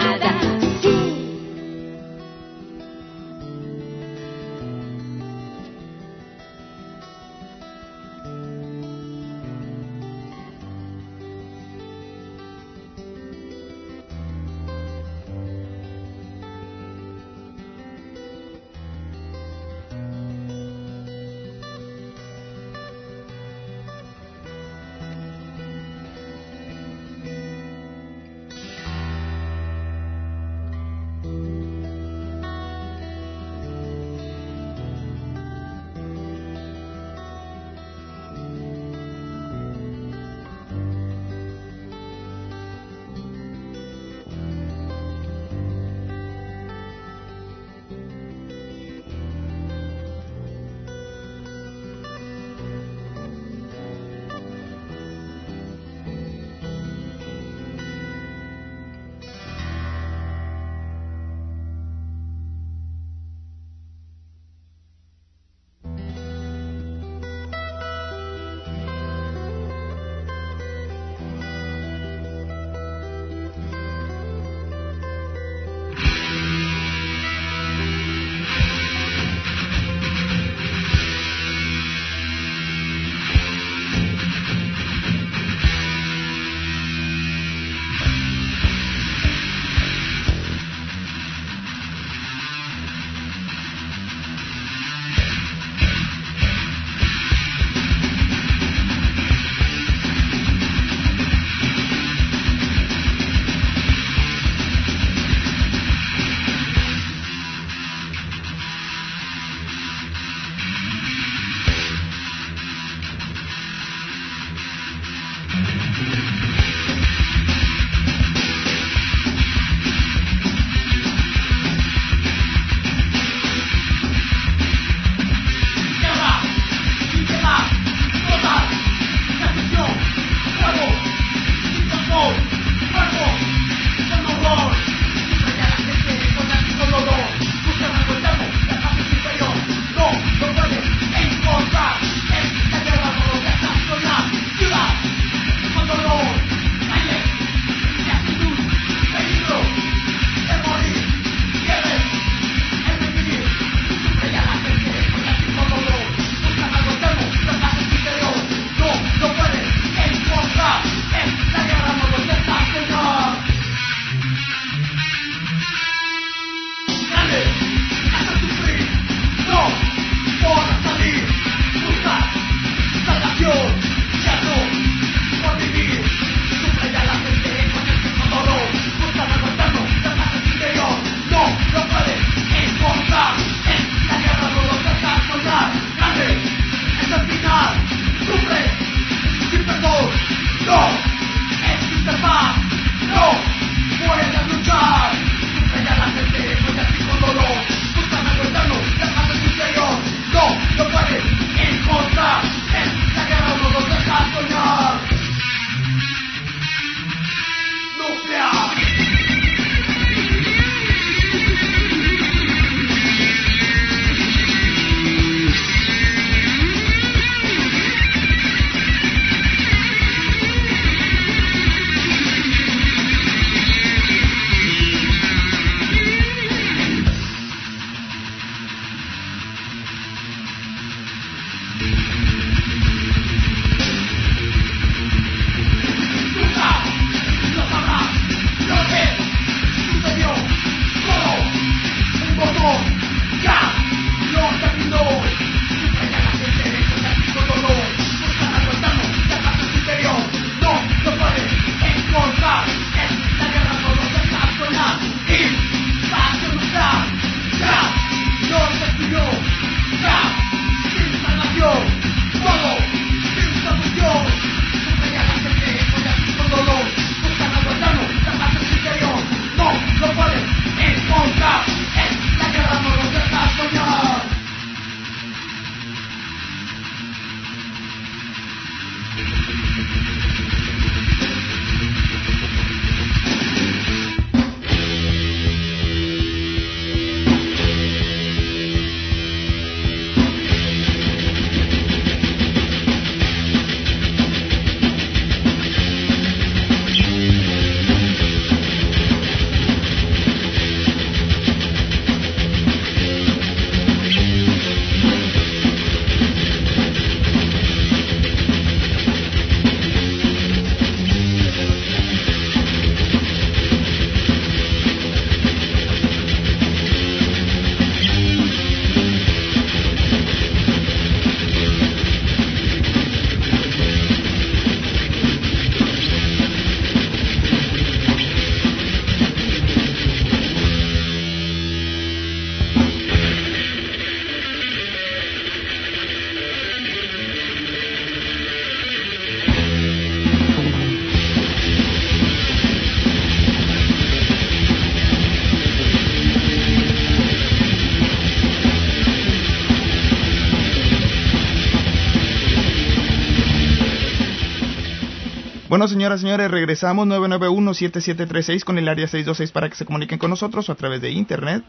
Bueno, señoras y señores, regresamos 991-7736 con el área 626 para que se comuniquen con nosotros o a través de internet,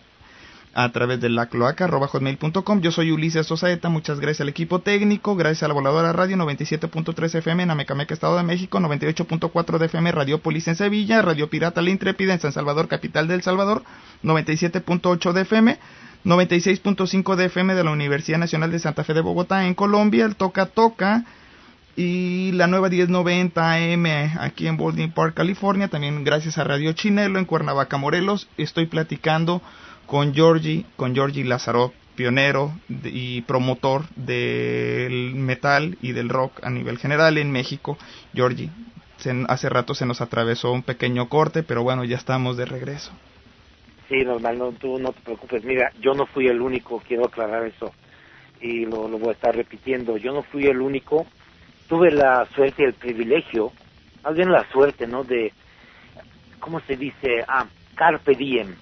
a través de la cloaca@hotmail.com. Yo soy Ulises Osaeta, muchas gracias al equipo técnico, gracias a la Voladora Radio 97.3 FM en Amecameca, Estado de México, 98.4 de FM Radiopolis en Sevilla, Radio Pirata La Intrépida en San Salvador, capital de El Salvador, 97.8 de FM, 96.5 de FM de la Universidad Nacional de Santa Fe de Bogotá en Colombia, el Toca Toca, y la nueva 1090 AM aquí en Baldwin Park, California, también gracias a Radio Chinelo en Cuernavaca, Morelos. Estoy platicando con Georgie Lázaro, pionero y promotor del metal y del rock a nivel general en México. Georgie, hace rato se nos atravesó un pequeño corte, pero bueno, ya estamos de regreso. Sí, normal, no, tú no te preocupes. Mira, yo no fui el único, quiero aclarar eso, y lo voy a estar repitiendo. Yo no fui el único. Tuve la suerte y el privilegio, más bien la suerte, ¿no? De, ¿cómo se dice? Carpe diem.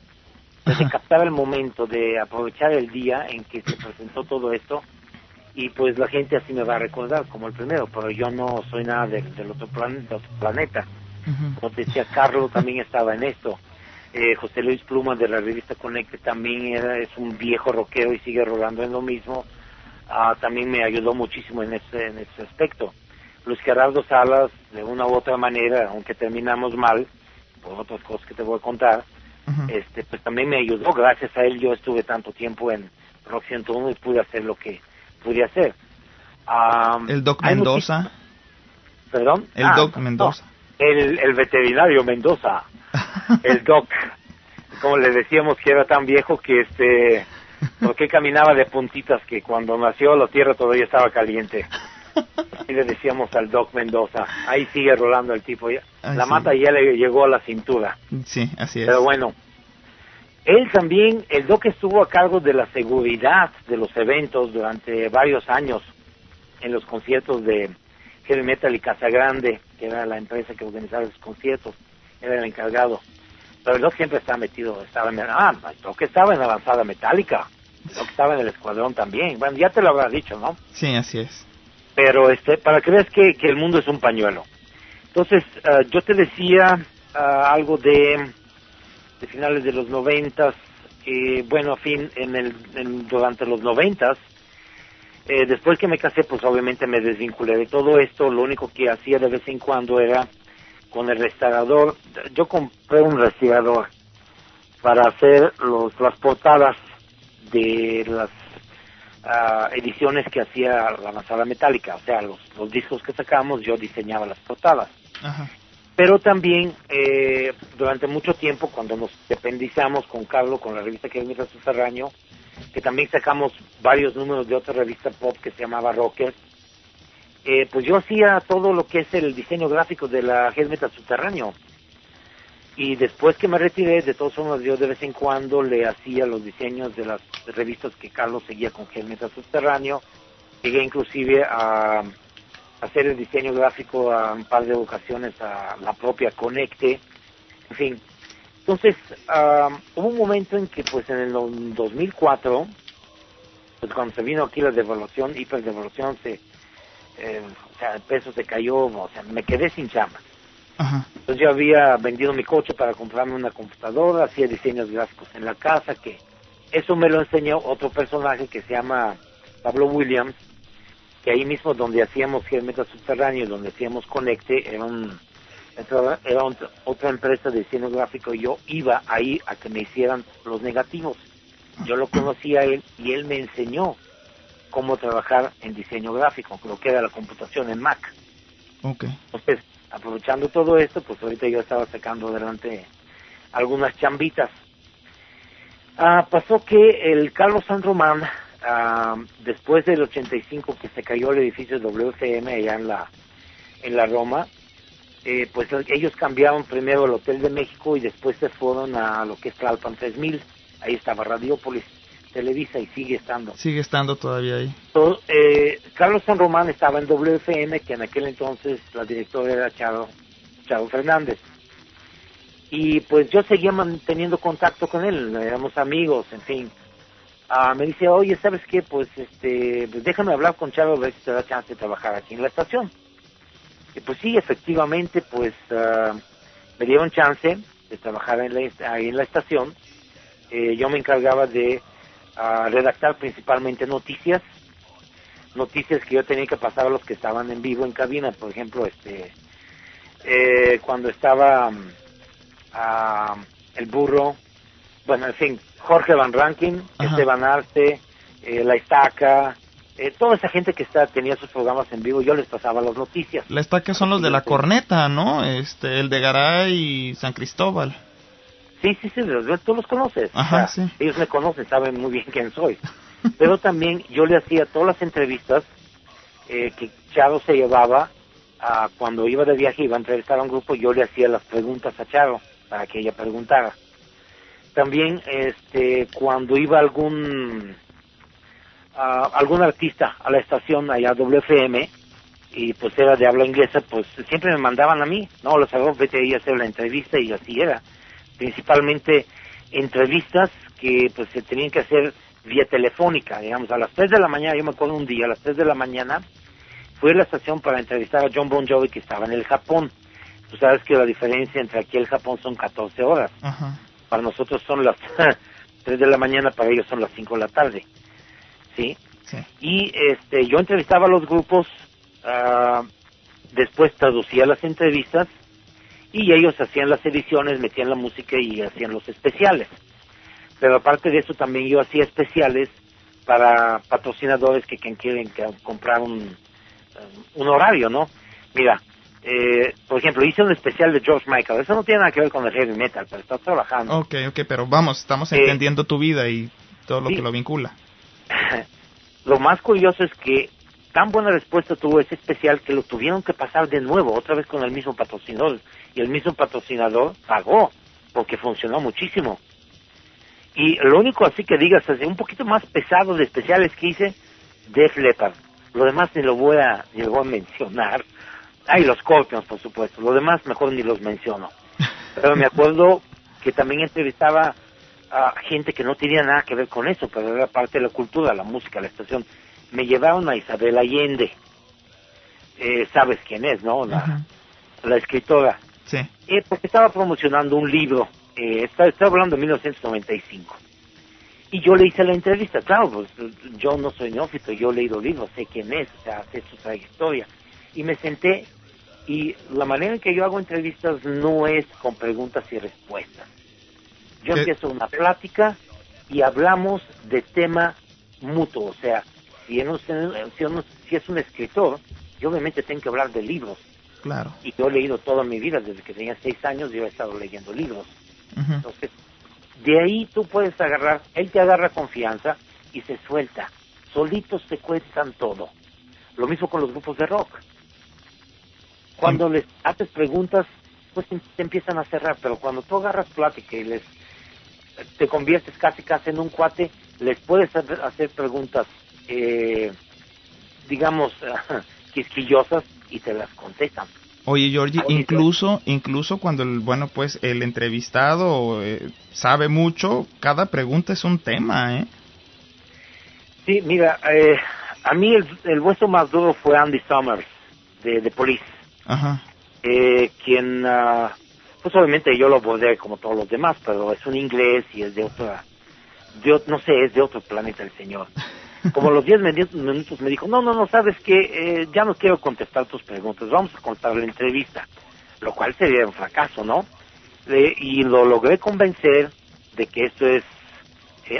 De captar el momento, de aprovechar el día en que se presentó todo esto, y pues la gente así me va a recordar como el primero, pero yo no soy nada del otro planeta. Como te decía, Carlos también estaba en esto. José Luis Pluma de la revista Conecte también es un viejo rockero y sigue rolando en lo mismo. También me ayudó muchísimo en ese aspecto. Luis Gerardo Salas, de una u otra manera, aunque terminamos mal, por otras cosas que te voy a contar, pues también me ayudó. Gracias a él yo estuve tanto tiempo en Rock 101 y pude hacer lo que pude hacer. El Doc Mendoza. ¿Perdón? El Doc Mendoza. No, el veterinario Mendoza. El Doc. Como le decíamos que era tan viejo que porque caminaba de puntitas que cuando nació la tierra todavía estaba caliente. Y le decíamos al Doc Mendoza. Ahí sigue rolando el tipo. La mata ya le llegó a la cintura. Sí, así es. Pero bueno, él también, el Doc estuvo a cargo de la seguridad de los eventos durante varios años en los conciertos de Heavy Metal y Casagrande, que era la empresa que organizaba los conciertos. Era el encargado. Pero el Doc siempre estaba metido, el Doc estaba en Avanzada Metálica, el Doc estaba en el Escuadrón también. Bueno, ya te lo habrá dicho, ¿no? Sí, así es. Pero para que veas que el mundo es un pañuelo. Entonces, yo te decía algo de finales de los 90s, bueno, durante los 90s, después que me casé, pues obviamente me desvinculé de todo esto. Lo único que hacía de vez en cuando era con el restaurador. Yo compré un restaurador para hacer las portadas de las ediciones que hacía la Avanzada Metálica, o sea, los discos que sacamos, yo diseñaba las portadas. Ajá. Pero también durante mucho tiempo, cuando nos dependizamos con Carlos, con la revista que es mi Subterráneo, que también sacamos varios números de otra revista pop que se llamaba Rocker, pues yo hacía todo lo que es el diseño gráfico de la Heavy Metal Subterráneo. Y después que me retiré, de todos modos, yo de vez en cuando le hacía los diseños de las revistas que Carlos seguía con Heavy Metal Subterráneo. Llegué inclusive a hacer el diseño gráfico a un par de ocasiones a la propia Conecte. En fin, entonces hubo un momento en que pues en el 2004, pues cuando se vino aquí la devaluación, hiperdevaluación, o sea, el peso se cayó, o sea, me quedé sin chamba. Ajá. Entonces yo había vendido mi coche para comprarme una computadora, hacía diseños gráficos en la casa, que eso me lo enseñó otro personaje que se llama Pablo Williams, que ahí mismo donde hacíamos Heavy Metal Subterráneo, donde hacíamos Conecte, era otra empresa de diseño gráfico, y yo iba ahí a que me hicieran los negativos. Yo lo conocí a él y él me enseñó cómo trabajar en diseño gráfico, lo que era la computación en Mac. Okay. Entonces, aprovechando todo esto, pues ahorita yo estaba sacando adelante algunas chambitas. Pasó que el Carlos San Román, después del 85 que se cayó el edificio WFM allá en la Roma, pues ellos cambiaron primero el Hotel de México y después se fueron a lo que es Tlalpan 3000. Ahí estaba Radiopolis, Televisa, y sigue estando. Sigue estando todavía ahí. Carlos San Román estaba en WFM, que en aquel entonces la directora era Charo Fernández. Y pues yo seguía manteniendo contacto con él, éramos amigos, en fin. Me dice, oye, ¿sabes qué? Pues déjame hablar con Charo a ver si te da chance de trabajar aquí en la estación. pues sí, efectivamente, pues me dieron chance de trabajar ahí en la estación. Yo me encargaba de redactar principalmente noticias que yo tenía que pasar a los que estaban en vivo en cabina. Por ejemplo, cuando estaba el burro, bueno, en fin, Jorge Van Rankin, Esteban Arce, La Estaca, toda esa gente que tenía sus programas en vivo, yo les pasaba las noticias. La Estaca son los de La Corneta, ¿no? El de Garay y San Cristóbal. Sí, tú los conoces. Ajá, o sea, sí. Ellos me conocen, saben muy bien quién soy. Pero también yo le hacía todas las entrevistas que Charo se llevaba cuando iba de viaje, iba a entrevistar a un grupo, yo le hacía las preguntas a Charo para que ella preguntara. También cuando iba algún artista a la estación allá WFM y pues era de habla inglesa, pues siempre me mandaban a mí, no, los hago, vete ahí a hacer la entrevista, y así era. Principalmente entrevistas que pues se tenían que hacer vía telefónica, digamos, a las 3 de la mañana, yo me acuerdo un día, a las 3 de la mañana, fui a la estación para entrevistar a John Bon Jovi, que estaba en el Japón. Tú sabes que la diferencia entre aquí y el Japón son 14 horas. Ajá. Para nosotros son las 3 de la mañana, para ellos son las 5 de la tarde. ¿Sí? Sí. Y yo entrevistaba a los grupos, después traducía las entrevistas, y ellos hacían las ediciones, metían la música y hacían los especiales. Pero aparte de eso también yo hacía especiales para patrocinadores que quieren comprar un horario, ¿no? Mira, por ejemplo, hice un especial de George Michael. Eso no tiene nada que ver con el heavy metal, pero estás trabajando. Ok, pero vamos, estamos entendiendo tu vida y todo lo que lo vincula. Lo más curioso es que tan buena respuesta tuvo ese especial que lo tuvieron que pasar de nuevo, otra vez con el mismo patrocinador. Y el mismo patrocinador pagó, porque funcionó muchísimo. Y lo único así que digas, así, un poquito más pesado de especiales que hice, Def Leppard. Lo demás ni lo voy a mencionar. Y los Scorpions, por supuesto. Lo demás mejor ni los menciono. Pero me acuerdo que también entrevistaba a gente que no tenía nada que ver con eso, pero era parte de la cultura, la música, la estación. Me llevaron a Isabel Allende. ¿Sabes quién es, no? La escritora. Sí. Porque estaba promocionando un libro. Estaba hablando de 1995. Y yo le hice la entrevista. Claro, pues yo no soy neófito, yo he leído libros, sé quién es, o sea, sé su trayectoria. Y me senté, y la manera en que yo hago entrevistas no es con preguntas y respuestas. Yo empiezo una plática y hablamos de tema mutuo. O sea, si es un escritor, yo obviamente tengo que hablar de libros. Claro. Y yo he leído toda mi vida, desde que tenía 6 años yo he estado leyendo libros. Uh-huh. Entonces, de ahí tú puedes agarrar, él te agarra confianza y se suelta. Solitos te cuentan todo. Lo mismo con los grupos de rock. Cuando les haces preguntas, pues te empiezan a cerrar, pero cuando tú agarras plática y te conviertes casi en un cuate, les puedes hacer preguntas, digamos, quisquillosas, y te las contestan. Oye, Georgie, incluso cuando el entrevistado sabe mucho, cada pregunta es un tema, ¿eh? Sí, mira, a mí el hueso más duro fue Andy Summers, de Police. Ajá. Quien, pues obviamente yo lo abordé como todos los demás, pero es un inglés y es es de otro planeta el señor. Como a los 10 minutos me dijo, no, sabes que ya no quiero contestar tus preguntas, vamos a contar la entrevista, lo cual sería un fracaso, ¿no? Y lo logré convencer de que esto es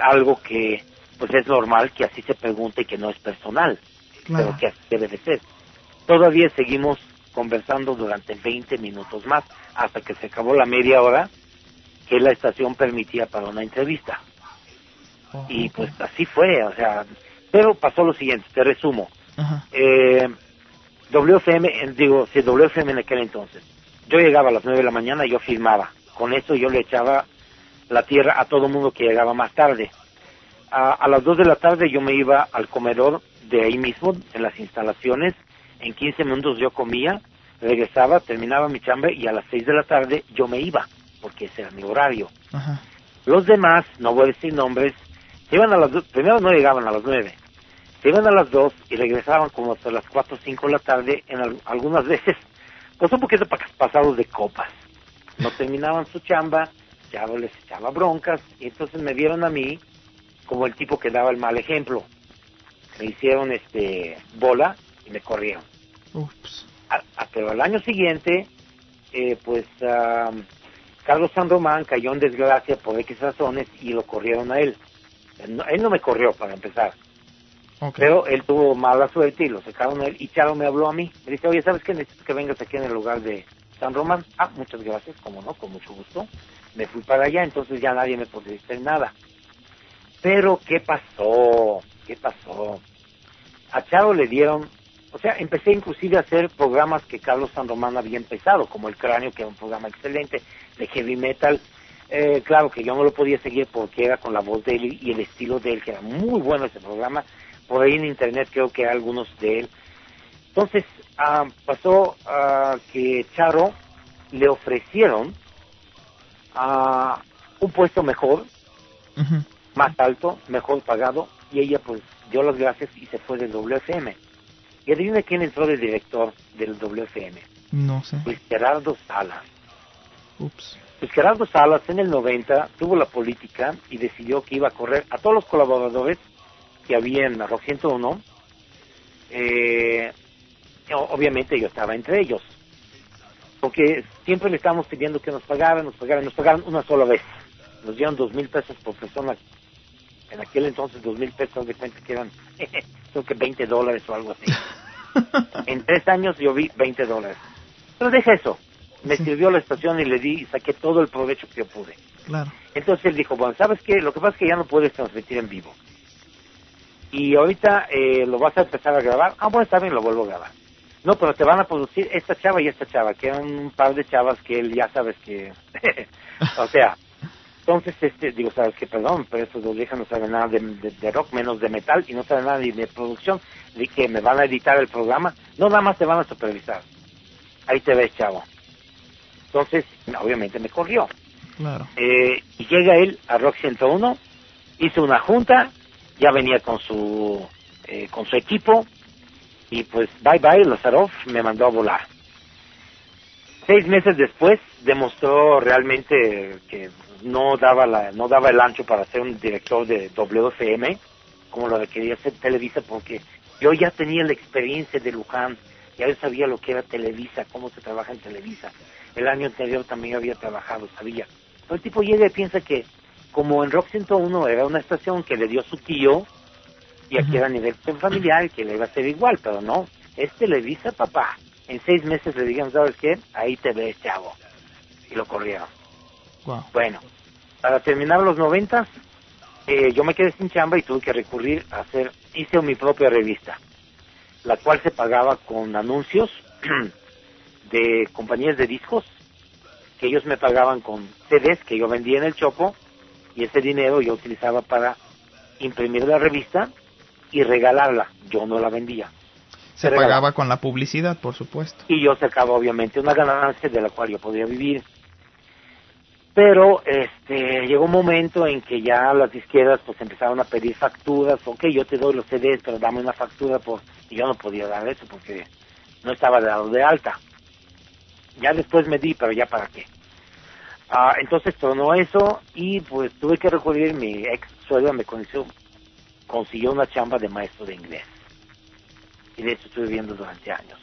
algo que pues es normal, que así se pregunte y que no es personal, claro, pero que así debe de ser. Todavía seguimos conversando durante 20 minutos más, hasta que se acabó la media hora que la estación permitía para una entrevista. Y pues así fue, o sea, pero pasó lo siguiente, te resumo. WFM en aquel entonces, yo llegaba a las 9 de la mañana y yo filmaba. Con eso yo le echaba la tierra a todo el mundo que llegaba más tarde. A las 2 de la tarde yo me iba al comedor de ahí mismo, en las instalaciones. En 15 minutos yo comía, regresaba, terminaba mi chamba, y a las 6 de la tarde yo me iba, porque ese era mi horario. Ajá. Los demás, no voy a decir nombres, iban a las 2, primero no llegaban a las 9, se iban a las 2 y regresaban como hasta las 4 o 5 de la tarde, algunas veces pues un poquito pasados de copas. No terminaban su chamba, ya les echaba broncas, y entonces me vieron a mí como el tipo que daba el mal ejemplo. Me hicieron bola y me corrieron. Ups. Pero al año siguiente, Carlos San Román cayó en desgracia por X razones y lo corrieron a él. Él no me corrió, para empezar. Okay. Pero él tuvo mala suerte y lo sacaron a él. Y Charo me habló a mí. Me dice, oye, ¿sabes qué? Necesito que vengas aquí en el lugar de San Román. Ah, muchas gracias, como no, con mucho gusto. Me fui para allá, entonces ya nadie me podía decir nada. Pero, ¿qué pasó? A Charo le dieron... O sea, empecé inclusive a hacer programas que Carlos San Román había empezado, como El Cráneo, que era un programa excelente, de heavy metal. Claro que yo no lo podía seguir porque era con la voz de él y el estilo de él, que era muy bueno ese programa. Por ahí en internet creo que hay algunos de él. Entonces, pasó que Charo le ofrecieron un puesto mejor, Uh-huh. más alto, mejor pagado, y ella pues dio las gracias y se fue del WFM. Y adivina quién entró de director del WFM. No sé. Pues Gerardo Salas. Ups. Pues Gerardo Salas en el 90 tuvo la política y decidió que iba a correr a todos los colaboradores que había en la Rock 101. Obviamente yo estaba entre ellos, porque siempre le estábamos pidiendo que nos pagaran una sola vez. Nos dieron 2,000 pesos por persona. En aquel entonces 2,000 pesos, de cuenta que eran creo que $20 o algo así. En 3 años yo vi $20. Pero deja eso. Me sirvió la estación y le di y saqué todo el provecho que yo pude. Claro. Entonces él dijo, bueno, ¿sabes qué? Lo que pasa es que ya no puedes transmitir en vivo. Y ahorita lo vas a empezar a grabar. Ah, bueno, está bien, lo vuelvo a grabar. No, pero te van a producir esta chava y esta chava, que eran un par de chavas que él ya sabes que... o sea, entonces digo, ¿sabes qué? Perdón, pero estos dos viejas no saben nada de rock, menos de metal, y no saben nada ni de producción. Dije, ¿me van a editar el programa? No, nada más te van a supervisar. Ahí te ves, chavo. Entonces, obviamente me corrió. Claro. Y llega él a Rock 101, hizo una junta, ya venía con su equipo, y pues bye Lazarov me mandó a volar. 6 meses después demostró realmente que no daba el ancho para ser un director de WFM, como lo quería hacer Televisa, porque yo ya tenía la experiencia de Luján, ya yo sabía lo que era Televisa, cómo se trabaja en Televisa. El año anterior también había trabajado, sabía. Pero el tipo llega y piensa que, como en Rock 101 era una estación que le dio su tío, y aquí era a nivel familiar, que le iba a ser igual, pero no, es Televisa, papá. En 6 meses le digan, ¿sabes qué? Ahí te ves, chavo. Y lo corrieron. Wow. Bueno, para terminar los 90, yo me quedé sin chamba y tuve que recurrir a hice mi propia revista, la cual se pagaba con anuncios de compañías de discos, que ellos me pagaban con CDs que yo vendía en el Chopo, y ese dinero yo utilizaba para imprimir la revista y regalarla. Yo no la vendía. Se pagaba con la publicidad, por supuesto. Y yo sacaba obviamente una ganancia de la cual yo podía vivir. Pero llegó un momento en que ya las disqueras pues empezaron a pedir facturas. Ok, yo te doy los CDs, pero dame una factura. Y yo no podía dar eso porque no estaba dado de alta. Ya después me di, pero ya para qué. Entonces tronó eso y pues tuve que recurrir. Mi ex suegra me consiguió una chamba de maestro de inglés. Y de eso estuve viviendo durante años.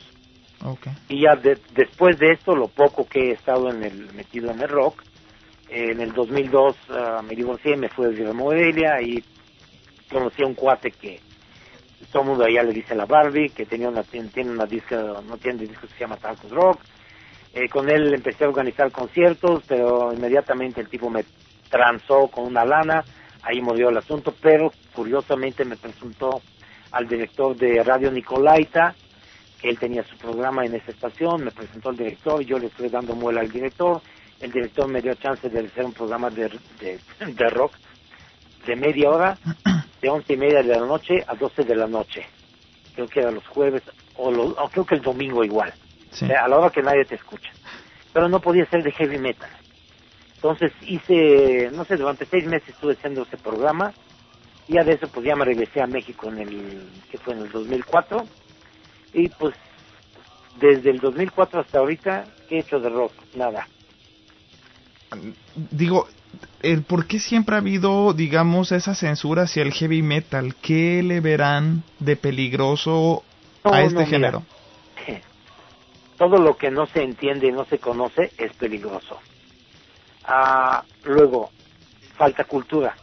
Okay. Y ya después de esto, lo poco que he estado metido en el rock, en el 2002 me divorcié, me fui de Morelia y conocí a un cuate que todo el mundo allá le dice la Barbie, que tiene una tienda de discos que se llama Tacos Rock. Con él empecé a organizar conciertos, pero inmediatamente el tipo me transó con una lana, ahí murió el asunto, pero curiosamente me presentó al director de Radio Nicolaita, que él tenía su programa en esa estación, me presentó al director, yo le estuve dando muela al director, el director me dio chance de hacer un programa de rock de media hora, de 11:30 de la noche a 12 de la noche, creo que era los jueves, o creo que el domingo igual, sí. A la hora que nadie te escucha, pero no podía ser de heavy metal. Entonces hice, no sé, durante 6 meses estuve haciendo ese programa, y ya de eso pues ya me regresé a México que fue en el 2004, y pues desde el 2004 hasta ahorita, ¿qué he hecho de rock? Nada. Digo, ¿por qué siempre ha habido, digamos, esa censura hacia el heavy metal? ¿Qué le verán de peligroso a este género? Mira, todo lo que no se entiende y no se conoce es peligroso. Luego, falta cultura.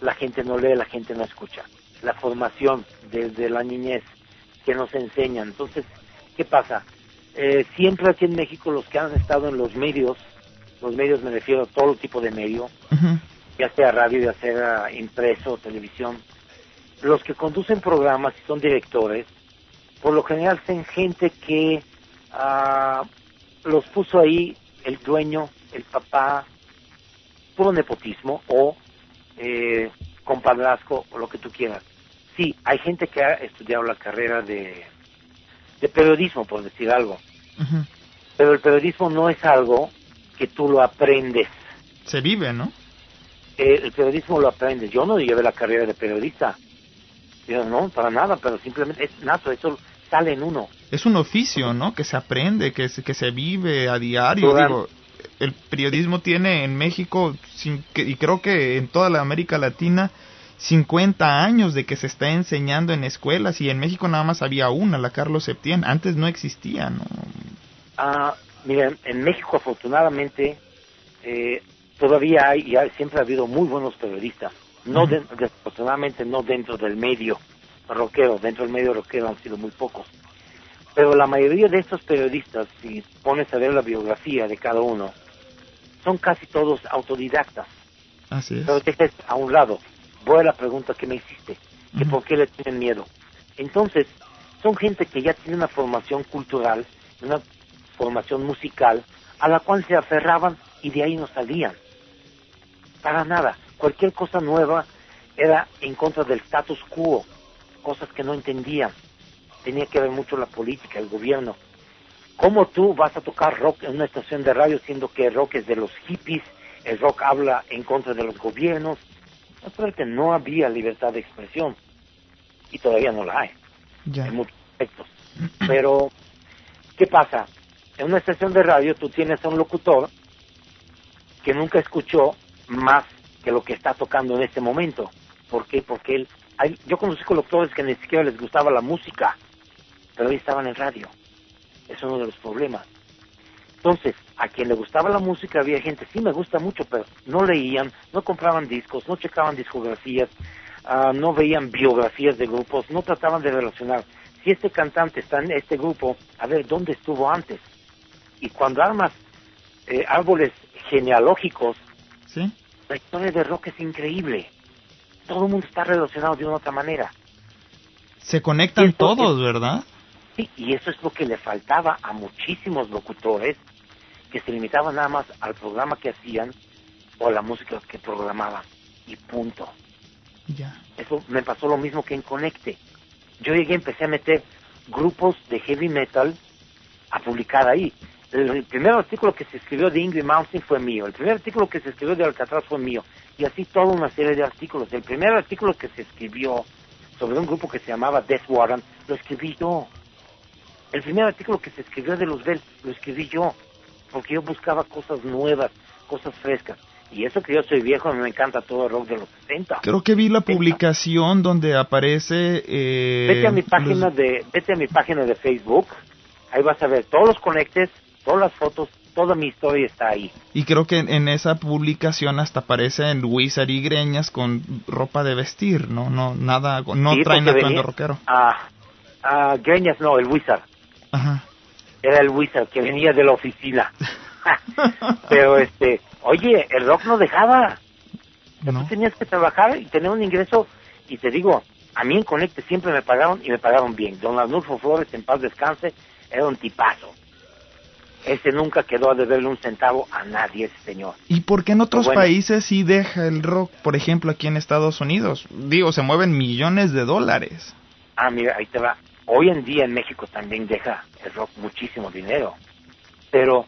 La gente no lee, la gente no escucha. La formación desde la niñez que nos enseñan. Entonces, ¿qué pasa? Siempre aquí en México los que han estado en los medios me refiero a todo tipo de medio, Uh-huh. ya sea radio, ya sea impreso, televisión, los que conducen programas y son directores, por lo general son gente que los puso ahí el dueño, el papá, puro nepotismo o compadrazgo o lo que tú quieras. Sí, hay gente que ha estudiado la carrera de periodismo, por decir algo. Uh-huh. Pero el periodismo no es algo que tú lo aprendes. Se vive, ¿no? El periodismo lo aprendes. Yo no llevé la carrera de periodista. Yo no, para nada, pero simplemente es nato, eso sale en uno. Es un oficio, ¿no? Que se aprende, que se vive a diario. Digo, el periodismo tiene en México, y creo que en toda la América Latina, 50 años de que se está enseñando en escuelas, y en México nada más había una, la Carlos Septién. Antes no existía, ¿no? Miren, en México afortunadamente todavía hay, y siempre ha habido muy buenos periodistas. No desafortunadamente no dentro del medio rockero, dentro del medio rockero han sido muy pocos. Pero la mayoría de estos periodistas, si pones a ver la biografía de cada uno, son casi todos autodidactas. Así es. Pero dejes a un lado, voy a la pregunta que me hiciste, que por qué le tienen miedo. Entonces, son gente que ya tiene una formación cultural, una formación musical, a la cual se aferraban y de ahí no salían. Para nada. Cualquier cosa nueva era en contra del status quo, cosas que no entendían. Tenía que ver mucho la política, el gobierno. ¿Cómo tú vas a tocar rock en una estación de radio siendo que el rock es de los hippies, el rock habla en contra de los gobiernos? Naturalmente no había libertad de expresión y todavía no la hay, en muchos aspectos. Pero, ¿qué pasa? En una estación de radio tú tienes a un locutor que nunca escuchó más que lo que está tocando en este momento. ¿Por qué? Porque yo conocí locutores que ni siquiera les gustaba la música, pero ahí estaban en radio. Es uno de los problemas. Entonces, a quien le gustaba la música había gente, sí me gusta mucho, pero no leían, no compraban discos, no checaban discografías, no veían biografías de grupos, no trataban de relacionar. Si este cantante está en este grupo, a ver, ¿dónde estuvo antes? Y cuando armas árboles genealógicos, ¿sí? La historia de rock es increíble. Todo el mundo está relacionado de una u otra manera. Se conectan todos, ¿verdad? Sí, y eso es lo que le faltaba a muchísimos locutores que se limitaban nada más al programa que hacían o a la música que programaban. Y punto. Ya. Eso me pasó lo mismo que en Conecte. Yo empecé a meter grupos de heavy metal a publicar ahí. El primer artículo que se escribió de Ingrid Malmsteen fue mío. El primer artículo que se escribió de Alcatraz fue mío. Y así toda una serie de artículos. El primer artículo que se escribió sobre un grupo que se llamaba Death Warrant, lo escribí yo. El primer artículo que se escribió de Luzbel, lo escribí yo. Porque yo buscaba cosas nuevas, cosas frescas. Y eso que yo soy viejo, me encanta todo el rock de los 60. Creo que vi la publicación donde aparece... Vete a mi página de Facebook. Ahí vas a ver todos los conectes, todas las fotos, toda mi historia está ahí. Y creo que en esa publicación hasta aparecen Wizard y Greñas con ropa de vestir, ¿no? Nada, no sí, traen atuendo rockero. Greñas no, el Wizard. Ajá. Era el Wizard que venía de la oficina. Pero oye, el rock no dejaba. No. Tú tenías que trabajar y tener un ingreso, y te digo, a mí en Conecte siempre me pagaron y me pagaron bien. Don Arnulfo Flores, en paz descanse, era un tipazo. Ese nunca quedó a deberle un centavo a nadie, ese señor. ¿Y por qué en otros países sí deja el rock? Por ejemplo, aquí en Estados Unidos. Digo, se mueven millones de dólares. Mira, ahí te va. Hoy en día en México también deja el rock muchísimo dinero. Pero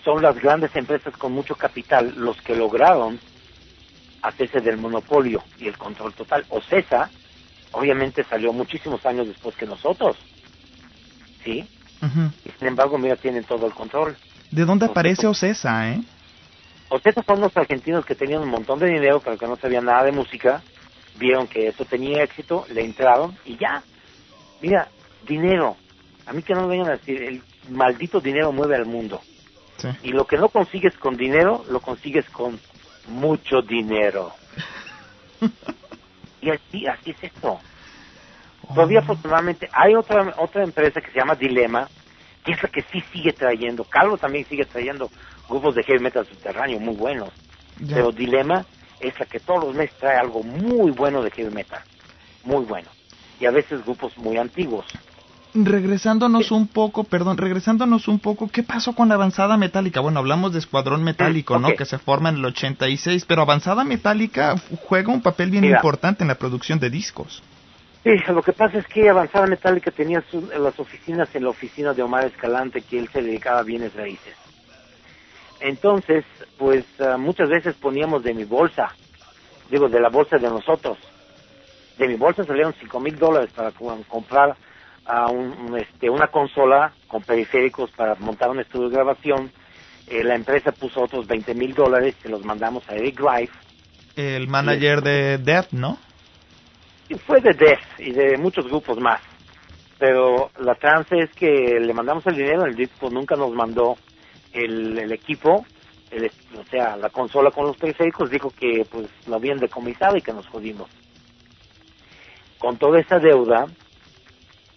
son las grandes empresas con mucho capital los que lograron hacerse del monopolio y el control total. Ocesa, obviamente, salió muchísimos años después que nosotros. ¿sí? Uh-huh. Y sin embargo, mira, tienen todo el control. ¿De dónde aparece Ocesa, Ocesa son los argentinos que tenían un montón de dinero, pero que no sabían nada de música, vieron que eso tenía éxito, le entraron y ya. Mira, dinero. A mí que no me vengan a decir, el maldito dinero mueve al mundo. Sí. Y lo que no consigues con dinero, lo consigues con mucho dinero. Y así es esto. Todavía afortunadamente hay otra empresa que se llama Dilema, que es la que sí sigue trayendo. Calvo también sigue trayendo grupos de heavy metal subterráneo muy buenos. Ya. Pero Dilema es la que todos los meses trae algo muy bueno de heavy metal. Muy bueno. Y a veces grupos muy antiguos. Regresándonos un poco, ¿qué pasó con la Avanzada Metálica? Bueno, hablamos de Escuadrón Metálico, okay, ¿no? Que se forma en el 86, pero Avanzada Metálica juega un papel bien importante en la producción de discos. Sí, lo que pasa es que Avanzada Metálica tenía las oficinas en la oficina de Omar Escalante, que él se dedicaba a bienes raíces. Entonces, pues muchas veces poníamos de mi bolsa, de la bolsa de nosotros. De mi bolsa salieron $5,000 para comprar una consola con periféricos para montar un estudio de grabación. La empresa puso otros $20,000, se los mandamos a Eric Rife. El manager de Death, ¿no? Y fue de Death y de muchos grupos más. Pero la trance es que le mandamos el dinero, el disco nunca nos mandó el equipo, o sea, la consola con los periféricos, dijo que pues lo habían decomisado y que nos jodimos. Con toda esa deuda,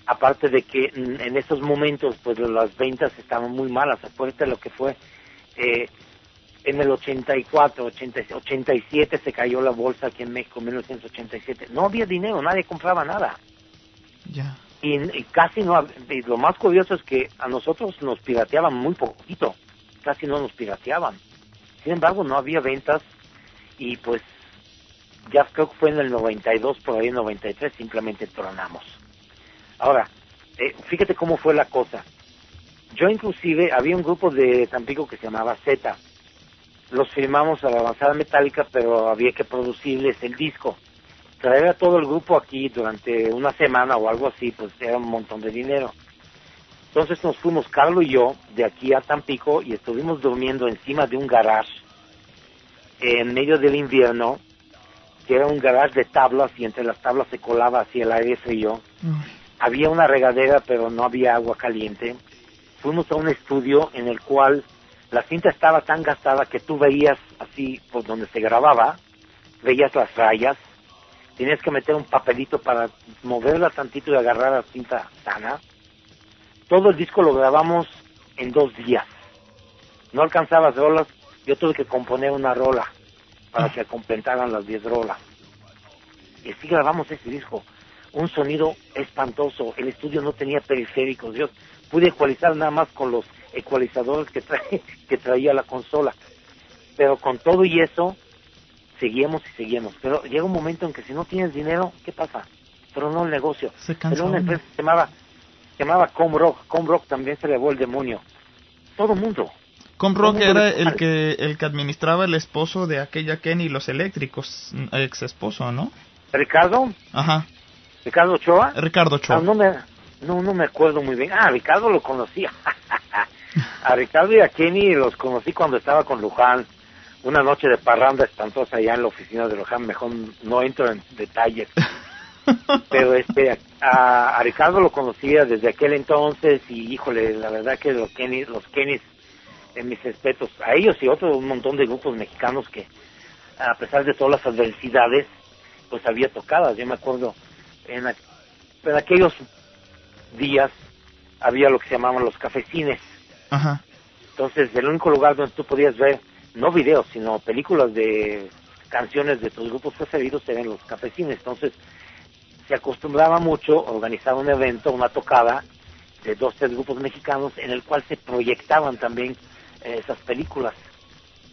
aparte de que en esos momentos pues las ventas estaban muy malas, acuérdate lo que fue en el 84, 87 se cayó la bolsa aquí en México, en 1987, no había dinero, nadie compraba nada. Ya. Y casi no, y lo más curioso es que a nosotros nos pirateaban muy poquito, casi no nos pirateaban. Sin embargo, no había ventas y pues ya creo que fue en el 92, por ahí en el 93, simplemente tronamos. Ahora, fíjate cómo fue la cosa. Yo inclusive, había un grupo de Tampico que se llamaba Z. Los firmamos a la Avanzada Metálica, pero había que producirles el disco. Traer a todo el grupo aquí durante una semana o algo así, pues era un montón de dinero. Entonces nos fuimos, Carlos y yo, de aquí a Tampico y estuvimos durmiendo encima de un garage en medio del invierno, que era un garage de tablas y entre las tablas se colaba así el aire frío. Había una regadera, pero no había agua caliente. Fuimos a un estudio en el cual la cinta estaba tan gastada que tú veías así por donde se grababa, veías las rayas, tenías que meter un papelito para moverla tantito y agarrar la cinta sana. Todo el disco lo grabamos en 2 días. No alcanzaba las rolas, yo tuve que componer una rola para que completaran las 10 rolas. Y así grabamos ese disco. Un sonido espantoso, el estudio no tenía periféricos, yo pude ecualizar nada más con los ecualizadores que traía la consola. Pero con todo y eso, seguíamos. Pero llega un momento en que si no tienes dinero, ¿qué pasa? Pero no el negocio. Pero una empresa se llamaba Comrock también se le llevó el demonio. Todo mundo. Comrock era el que administraba el esposo de aquella Kenny, los eléctricos, ex esposo, ¿no? ¿Ricardo? Ajá. ¿Ricardo Ochoa? Ricardo Ochoa. No me acuerdo muy bien. Ricardo lo conocía. A Ricardo y a Kenny los conocí cuando estaba con Luján. Una noche de parranda espantosa allá en la oficina de Luján. Mejor no entro en detalles. Pero a Ricardo lo conocía desde aquel entonces y híjole, la verdad que los Kennys, en mis respetos a ellos y otro un montón de grupos mexicanos que a pesar de todas las adversidades pues había tocadas. Yo me acuerdo en aquellos días había lo que se llamaban los cafecines. Ajá. Entonces el único lugar donde tú podías ver no videos sino películas de canciones de tus grupos preferidos eran los cafecines. Entonces se acostumbraba mucho a organizar un evento, una tocada de 2-3 grupos mexicanos en el cual se proyectaban también esas películas.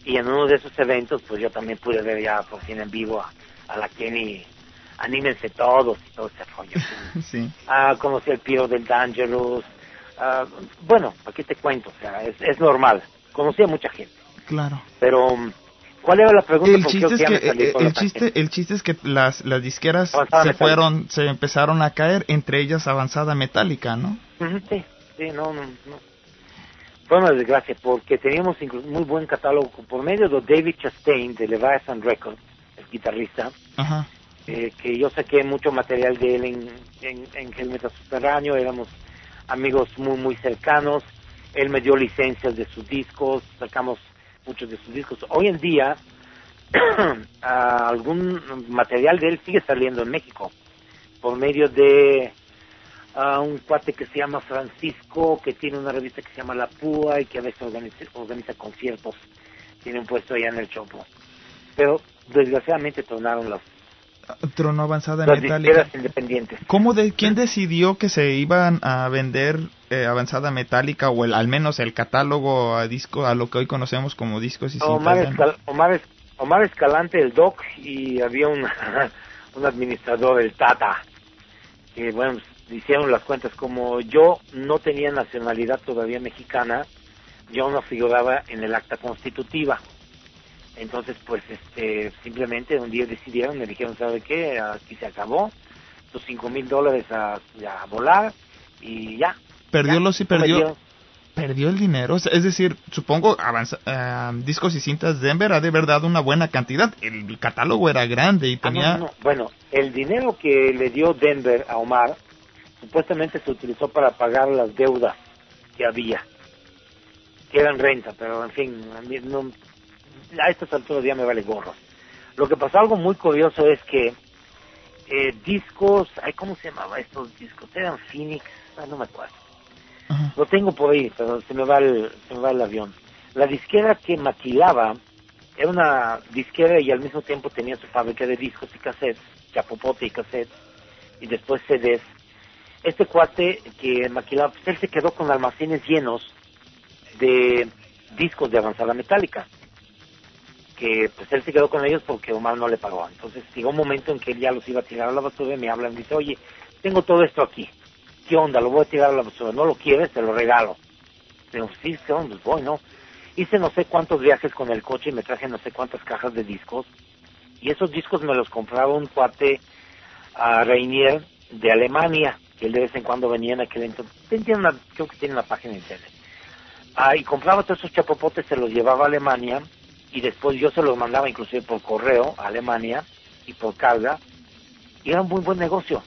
Y en uno de esos eventos pues yo también pude ver ya por fin en vivo a la Kenny, Anímense Todos y todo ese rollo. Sí. Conocí al Piro del Dangerous. Bueno, aquí te cuento, o sea, es normal. Conocí a mucha gente. Claro. Pero ¿cuál era la pregunta? El chiste es que las disqueras se empezaron a caer, entre ellas Avanzada Metálica, ¿no? Sí. Sí, no. Fue una desgracia porque teníamos muy buen catálogo por medio de David Chastain de Leviathan Records, el guitarrista. Ajá. Que yo saqué mucho material de él en Heavy Metal Subterráneo, éramos amigos muy cercanos, él me dio licencias de sus discos, sacamos muchos de sus discos. Hoy en día algún material de él sigue saliendo en México por medio de un cuate que se llama Francisco, que tiene una revista que se llama La Púa y que a veces organiza conciertos, tiene un puesto allá en el Chopo, pero desgraciadamente Tronó Avanzada las Metálica. disqueras independientes. ¿Quién decidió que se iban a vender Avanzada Metálica o al menos el catálogo a disco, a lo que hoy conocemos como discos y cintas? Omar Escalante, el Doc, y había un administrador, el Tata, que bueno, hicieron las cuentas. Como yo no tenía nacionalidad todavía mexicana, yo no figuraba en el acta constitutiva. Entonces, pues, simplemente un día decidieron, me dijeron, ¿sabe qué? Aquí se acabó, los $5,000 a volar, y ya. Perdió el dinero, es decir, supongo, Discos y Cintas Denver ha de haber dado una buena cantidad, el catálogo era grande y tenía... Bueno, el dinero que le dio Denver a Omar, supuestamente se utilizó para pagar las deudas que había, que eran renta, pero en fin, a estas alturas ya me vale gorro. Lo que pasó, algo muy curioso, es que discos, ¿cómo se llamaba estos discos? Eran Phoenix, no me acuerdo. Ajá. Lo tengo por ahí, pero se me va el avión. La disquera que maquilaba era una disquera y al mismo tiempo tenía su fábrica de discos y cassettes, chapopote y cassettes, y después CDs. Este cuate que maquilaba, pues él se quedó con almacenes llenos de discos de Avanzada Metálica, que pues él se quedó con ellos porque Omar no le pagó. Entonces llegó un momento en que él ya los iba a tirar a la basura y me hablan y dice, oye, tengo todo esto aquí, ¿qué onda? Lo voy a tirar a la basura, ¿no lo quieres? Te lo regalo. Digo, sí, ¿qué onda? Pues voy, ¿no? Hice no sé cuántos viajes con el coche y me traje no sé cuántas cajas de discos, y esos discos me los compraba un cuate Reinier de Alemania, que él de vez en cuando venía en aquel entonces, creo que tiene una página en internet, y compraba todos esos chapopotes, se los llevaba a Alemania, y después yo se los mandaba inclusive por correo a Alemania y por carga, y era un muy buen negocio.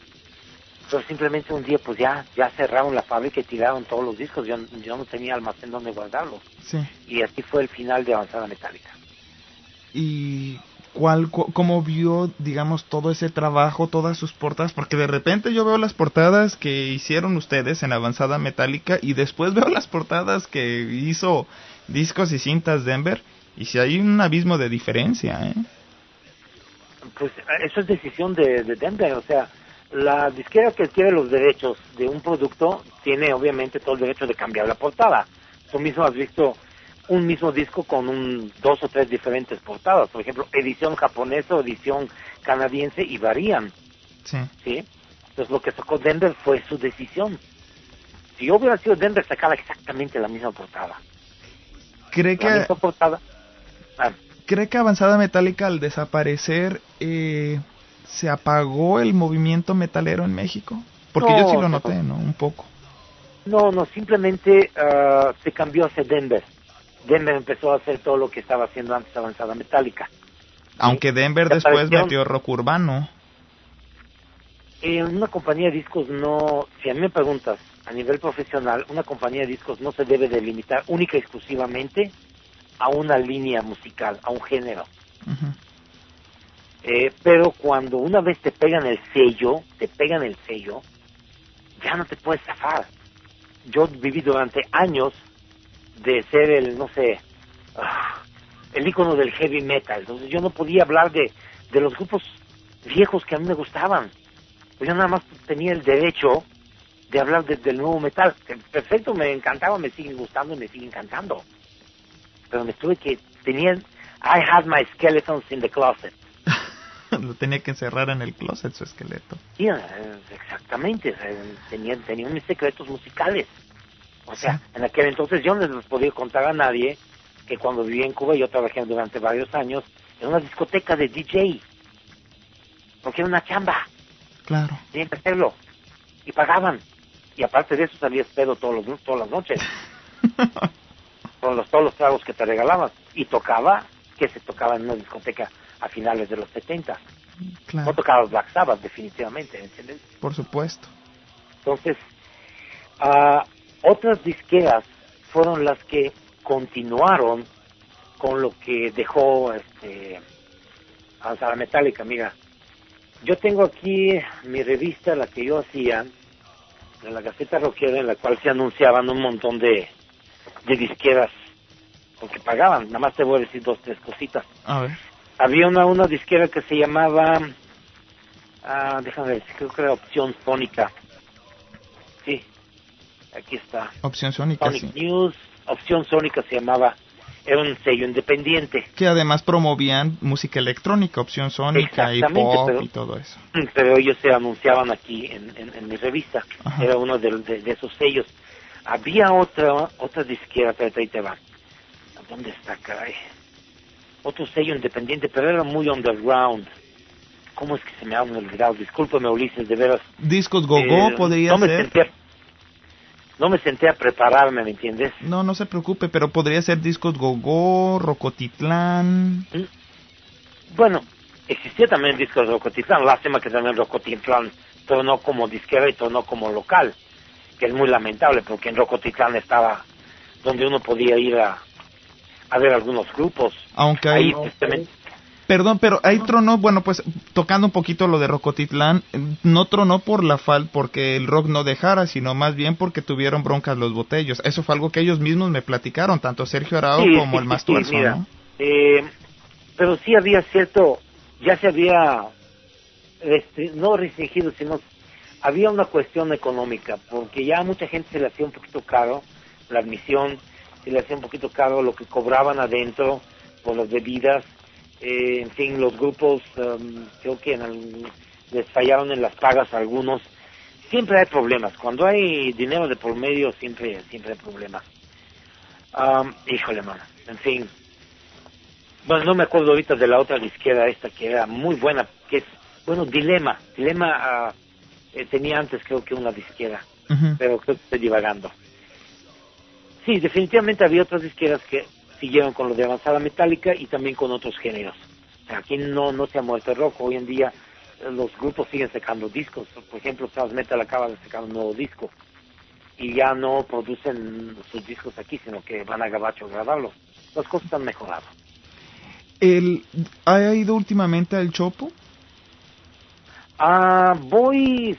Pero simplemente un día pues ya cerraron la fábrica y tiraron todos los discos, yo no tenía almacén donde guardarlos. Sí. Y así fue el final de Avanzada Metálica. ¿Y cómo vio, digamos, todo ese trabajo, todas sus portadas? Porque de repente yo veo las portadas que hicieron ustedes en Avanzada Metálica y después veo las portadas que hizo Discos y Cintas Denver, y si hay un abismo de diferencia, Pues eso es decisión de Denver, o sea, la disquera que adquiere los derechos de un producto tiene obviamente todo el derecho de cambiar la portada. Tú mismo has visto un mismo disco con 2 o 3 diferentes portadas, por ejemplo, edición japonesa o edición canadiense, y varían. Sí. Entonces lo que sacó Denver fue su decisión. Si yo hubiera sido Denver, sacaba exactamente la misma portada. ¿Cree que Avanzada Metálica, al desaparecer, se apagó el movimiento metalero en México? Porque yo sí lo noté, ¿no? Un poco. No, simplemente se cambió hacia Denver. Denver empezó a hacer todo lo que estaba haciendo antes Avanzada Metálica. Aunque Denver después metió rock urbano. Una compañía de discos no, si a mí me preguntas, a nivel profesional, una compañía de discos no se debe delimitar única y exclusivamente a una línea musical, a un género. Uh-huh. Pero cuando una vez te pegan el sello, ya no te puedes zafar. Yo viví durante años de ser el ícono del heavy metal, entonces yo no podía hablar de los grupos viejos que a mí me gustaban. Pues yo nada más tenía el derecho de hablar del nuevo metal, que perfecto, me encantaba, me siguen gustando y me siguen encantando. Pero I had my skeletons in the closet. Lo tenía que encerrar en el closet, su esqueleto. Sí, exactamente, tenía mis secretos musicales. O sea, en aquel entonces yo no les podía contar a nadie que cuando viví en Cuba, yo trabajé durante varios años en una discoteca de DJ, porque era una chamba. Claro. Tenían que hacerlo, y pagaban. y aparte de eso salías pedo todas las noches. Con todos los tragos que te regalaban. Y se tocaba en una discoteca a finales de los 70. Claro. No tocaba Black Sabbath, definitivamente, ¿entiendes? Por supuesto. Entonces, otras disqueras fueron las que continuaron con lo que dejó Avanzada Metálica. Mira, yo tengo aquí mi revista, la que yo hacía, de la Gaceta Rockera, en la cual se anunciaban un montón de disqueras, porque pagaban. Nada más te voy a decir 2, 3 cositas. A ver. Había una disquera que se llamaba, déjame ver, creo que era Opción Sónica. Sí, aquí está. Opción Sónica, Sonic sí. News, Opción Sónica se llamaba, era un sello independiente. Que además promovían música electrónica, Opción Sónica y pop y todo eso. Pero ellos se anunciaban aquí en mi revista. Ajá. Era uno de esos sellos. Había otra disquera, espérate, ahí te va. ¿Dónde está, caray? Otro sello independiente, pero era muy underground. ¿Cómo es que se me ha olvidado? Discúlpame, Ulises, de veras. Discos Go-Go podría ser. No me senté a prepararme, ¿me entiendes? No se preocupe, pero podría ser Discos Go-Go, Rocotitlán. Bueno, existía también Discos Rocotitlán. Lástima que también Rocotitlán tornó como disquera y tornó como local, que es muy lamentable, porque en Rocotitlán estaba donde uno podía ir a ver algunos grupos. Aunque ahí perdón, pero ahí tronó, bueno, pues tocando un poquito lo de Rocotitlán, no tronó porque el rock no dejara, sino más bien porque tuvieron broncas los botellos. Eso fue algo que ellos mismos me platicaron, tanto Sergio Arao como el Mastuerzo, mira, ¿no? Pero sí había ya se había, no restringido, sino había una cuestión económica, porque ya a mucha gente se le hacía un poquito caro la admisión, se le hacía un poquito caro lo que cobraban adentro por las bebidas. En fin, los grupos creo que les fallaron en las pagas a algunos. Siempre hay problemas. Cuando hay dinero de por medio, siempre hay problemas. Híjole, mano. En fin. Bueno, no me acuerdo ahorita de la otra disquera esta que era muy buena, que es, bueno, Dilema. Dilema tenía antes creo que una disquera, pero creo que estoy divagando. Sí, definitivamente había otras disqueras que siguieron con lo de Avanzada Metálica y también con otros géneros. O sea, aquí no se ha muerto el rock. Hoy en día los grupos siguen sacando discos. Por ejemplo, Transmetal acaba de sacar un nuevo disco y ya no producen sus discos aquí, sino que van a Gabacho a grabarlos. Las cosas han mejorado. ¿Ha ido últimamente al Chopo? Voy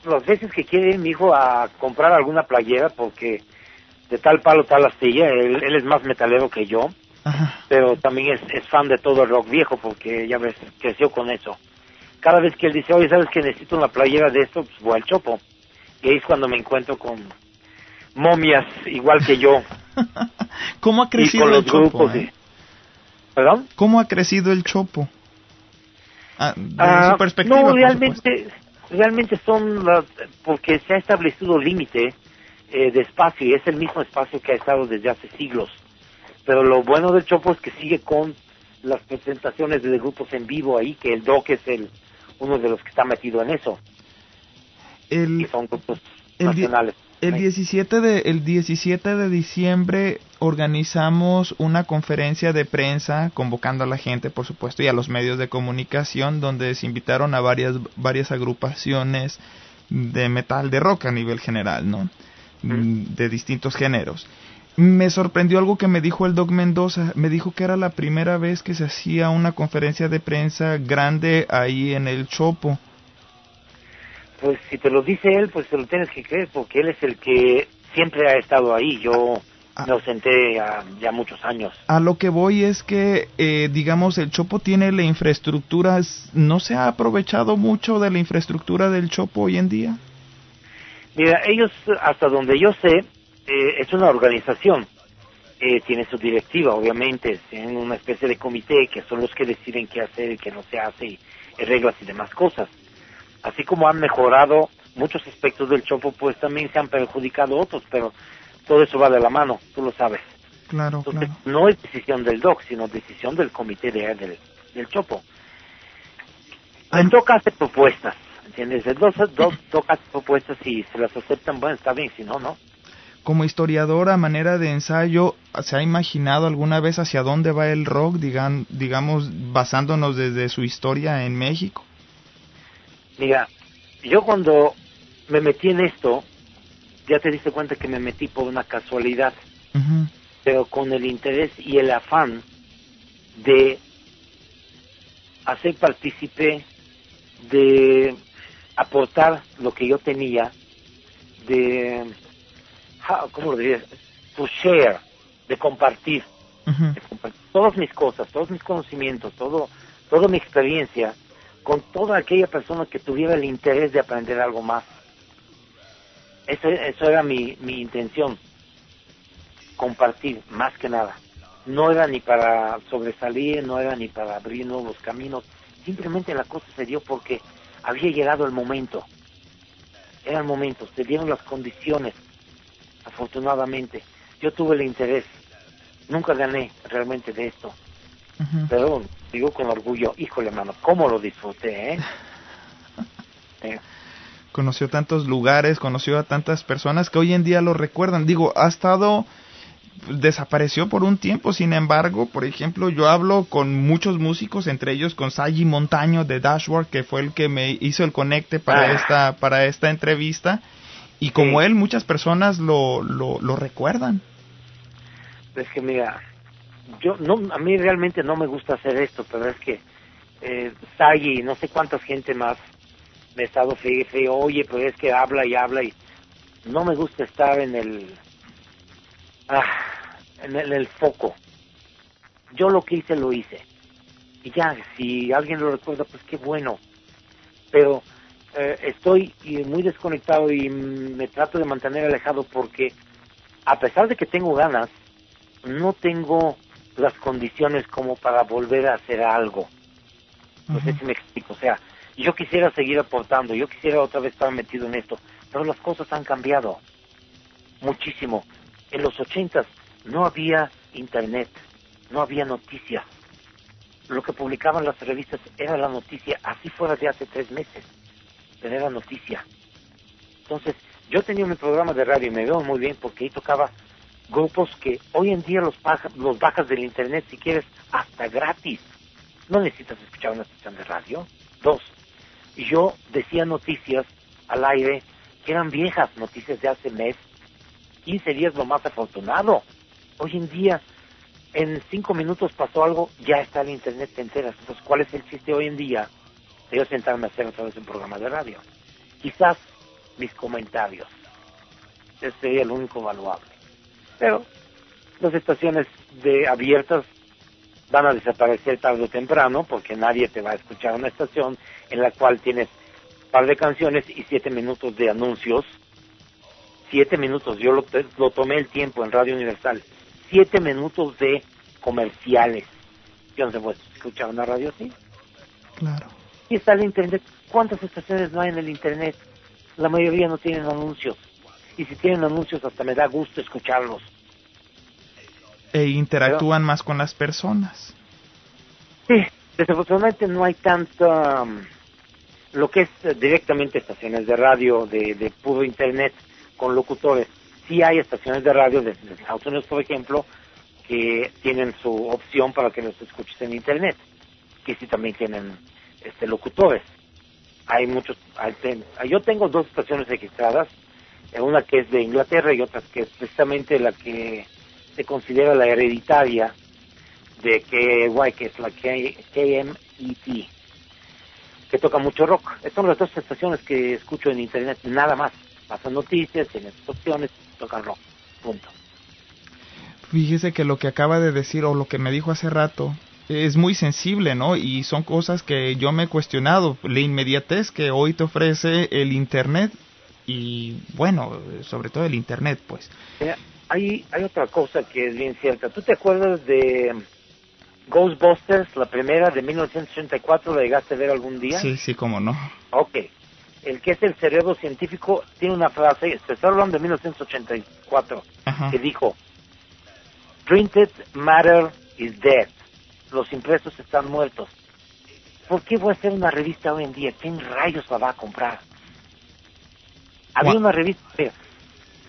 las veces que quiere mi hijo a comprar alguna playera, porque de tal palo, tal astilla. Él es más metalero que yo. Ajá. Pero también es fan de todo el rock viejo, porque ya ves, creció con eso. Cada vez que él dice, oye, ¿sabes que necesito una playera de esto? Pues voy al Chopo. Y ahí es cuando me encuentro con momias igual que yo. ¿Cómo ha crecido el Chopo? ¿Perdón? ¿Cómo ha crecido el Chopo? Desde su perspectiva, no, realmente son porque se ha establecido límite de espacio, y es el mismo espacio que ha estado desde hace siglos. Pero lo bueno del Chopo es que sigue con las presentaciones de grupos en vivo ahí, que el Doc es uno de los que está metido en eso. Y son grupos nacionales. El 17 de diciembre organizamos una conferencia de prensa, convocando a la gente, por supuesto, y a los medios de comunicación, donde se invitaron a varias agrupaciones de metal, de rock a nivel general, ¿no? De distintos géneros. Me sorprendió algo que me dijo el Doc Mendoza. Me dijo que era la primera vez que se hacía una conferencia de prensa grande ahí en el Chopo. Pues si te lo dice él, pues te lo tienes que creer, porque él es el que siempre ha estado ahí. Yo me ausenté ya muchos años. A lo que voy es que, digamos, el Chopo tiene la infraestructura. ¿No se ha aprovechado mucho de la infraestructura del Chopo hoy en día? Mira, ellos, hasta donde yo sé, es una organización. Tiene su directiva, obviamente. Tienen una especie de comité que son los que deciden qué hacer y qué no se hace, y reglas y demás cosas. Así como han mejorado muchos aspectos del Chopo, pues también se han perjudicado otros, pero todo eso va de la mano, tú lo sabes. Claro, entonces, claro. No es decisión del DOC, sino decisión del comité del Chopo. El DOC hace propuestas, ¿Entiendes? Tocas propuestas y se las aceptan, bueno, está bien, si no, no. Como historiador, a manera de ensayo, ¿se ha imaginado alguna vez hacia dónde va el rock, digamos, basándonos desde su historia en México? Mira, yo cuando me metí en esto, ya te diste cuenta que me metí por una casualidad, Uh-huh. pero con el interés y el afán de hacer partícipe, de aportar lo que yo tenía, ¿cómo lo diría? To share, de compartir, Uh-huh. todas mis cosas, todos mis conocimientos, toda mi experiencia, con toda aquella persona que tuviera el interés de aprender algo más. Eso era mi intención, compartir, más que nada. No era ni para sobresalir, no era ni para abrir nuevos caminos, simplemente la cosa se dio porque había llegado el momento. Era el momento, se dieron las condiciones, afortunadamente. Yo tuve el interés, nunca gané realmente de esto, Uh-huh. pero digo con orgullo, híjole mano, cómo lo disfruté, Conoció tantos lugares, conoció a tantas personas que hoy en día lo recuerdan. Digo, desapareció por un tiempo, sin embargo, por ejemplo, yo hablo con muchos músicos, entre ellos con Sayi Montaño de Dashboard, que fue el que me hizo el conecte para esta entrevista, y como él, muchas personas lo recuerdan. Es que mira, a mí realmente no me gusta hacer esto, pero es que Sayi y no sé cuánta gente más me he estado feo, oye, pero es que habla y no me gusta estar en el foco. Yo lo que hice, lo hice. Y ya, si alguien lo recuerda, pues qué bueno. Pero estoy muy desconectado y me trato de mantener alejado porque, a pesar de que tengo ganas, no tengo las condiciones como para volver a hacer algo. No sé si me explico. O sea, yo quisiera seguir aportando, yo quisiera otra vez estar metido en esto, pero las cosas han cambiado muchísimo. En los 80s no había internet, no había noticias. Lo que publicaban las revistas era la noticia, así fuera de hace 3 meses, pero era noticia. Entonces, yo tenía mi programa de radio y me veo muy bien porque ahí tocaba grupos que hoy en día los bajas del internet si quieres hasta gratis. No necesitas escuchar una estación de radio. 2, yo decía noticias al aire que eran viejas, noticias de hace mes, 15 días lo más afortunado. Hoy en día, en 5 minutos pasó algo, ya está el internet, te enteras. Entonces, ¿cuál es el chiste hoy en día de yo sentarme a hacer otra vez un programa de radio? Quizás mis comentarios. Ese sería el único valuable. Pero las estaciones abiertas van a desaparecer tarde o temprano, porque nadie te va a escuchar una estación en la cual tienes un par de canciones y 7 minutos de anuncios. 7 minutos, yo lo tomé el tiempo en Radio Universal. 7 minutos de comerciales. Yo no sé, pues, escuchar una radio así. Claro. Y está el internet. ¿Cuántas estaciones no hay en el internet? La mayoría no tienen anuncios. Y si tienen anuncios, hasta me da gusto escucharlos. E interactúan más con las personas. Sí, desafortunadamente no hay tanta lo que es directamente estaciones de radio de puro internet con locutores. Sí hay estaciones de radio de Estados Unidos, por ejemplo, que tienen su opción para que los escuches en internet, que sí también tienen locutores. Hay muchos. Yo tengo 2 estaciones registradas, una que es de Inglaterra y otra que es precisamente la que se considera la hereditaria de KY, que es la KMET, que toca mucho rock. Estas son las 2 estaciones que escucho en internet, nada más. Pasan noticias, tienen opciones, tocan rock, punto. Fíjese que lo que acaba de decir, o lo que me dijo hace rato, es muy sensible, ¿no? Y son cosas que yo me he cuestionado. La inmediatez que hoy te ofrece el internet, y bueno, sobre todo el internet, pues. Hay otra cosa que es bien cierta. ¿Tú te acuerdas de Ghostbusters, la primera de 1984? ¿La llegaste a ver algún día? Sí, cómo no. Ok. El que es el cerebro científico tiene una frase, se está hablando de 1984, Ajá. que dijo: Printed matter is dead. Los impresos están muertos. ¿por qué voy a hacer una revista hoy en día? ¿Quién rayos la va a comprar? Había una revista,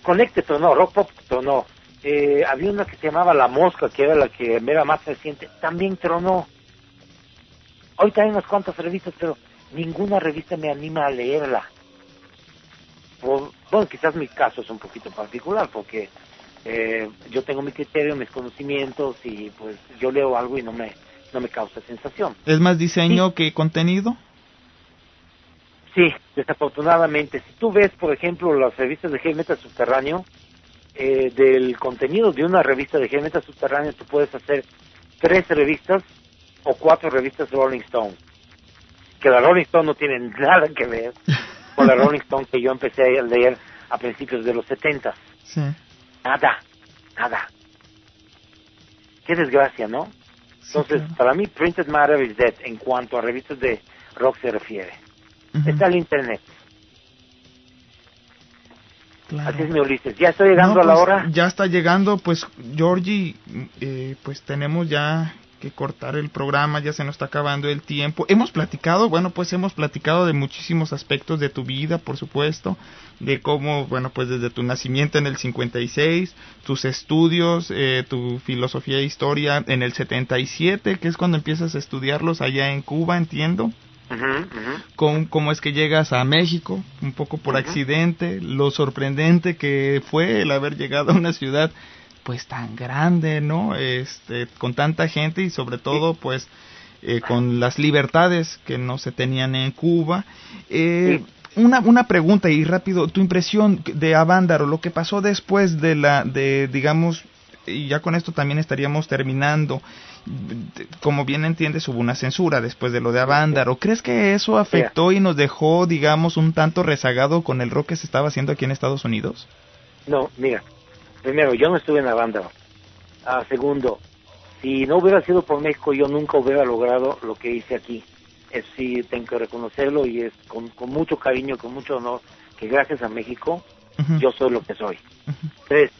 Conecte tronó, Rock Pop tronó. Había una que se llamaba La Mosca, que era la que era más reciente, también tronó. Ahorita hay unas cuantas revistas, pero ninguna revista me anima a leerla. Bueno, quizás mi caso es un poquito particular, porque yo tengo mi criterio, mis conocimientos, y pues yo leo algo y no me causa sensación. ¿Es más diseño que contenido? Sí, desafortunadamente. Si tú ves, por ejemplo, las revistas de Heavy Metal Subterráneo, del contenido de una revista de Heavy Metal Subterráneo, tú puedes hacer 3 revistas o 4 revistas Rolling Stone. Que la Rolling Stone no tiene nada que ver con la Rolling Stone que yo empecé a leer a principios de los 70. Sí. Nada. Qué desgracia, ¿no? Entonces, para mí, Printed Matter is dead en cuanto a revistas de rock se refiere. Está el internet. Claro. Así es, mi Ulises. Ya estoy llegando a la hora. Ya está llegando, pues, Georgie, pues tenemos ya que cortar el programa, ya se nos está acabando el tiempo. Hemos platicado de muchísimos aspectos de tu vida, por supuesto, de cómo, bueno, pues desde tu nacimiento en el 56, tus estudios, tu filosofía e historia en el 77, que es cuando empiezas a estudiarlos allá en Cuba, entiendo. Cómo es que llegas a México, un poco por accidente, lo sorprendente que fue el haber llegado a una ciudad pues tan grande, ¿no? Con tanta gente y sobre todo pues con las libertades que no se tenían en Cuba. Una pregunta y rápido, tu impresión de Avándaro, lo que pasó después digamos, y ya con esto también estaríamos terminando. Como bien entiendes, hubo una censura después de lo de Avándaro. ¿Crees que eso afectó y nos dejó, digamos, un tanto rezagado con el rock que se estaba haciendo aquí en Estados Unidos? No, mira, primero, yo no estuve en Avándaro. Segundo, si no hubiera sido por México, yo nunca hubiera logrado lo que hice aquí. Eso sí, tengo que reconocerlo, y es con mucho cariño, con mucho honor, que gracias a México yo soy lo que soy. 3,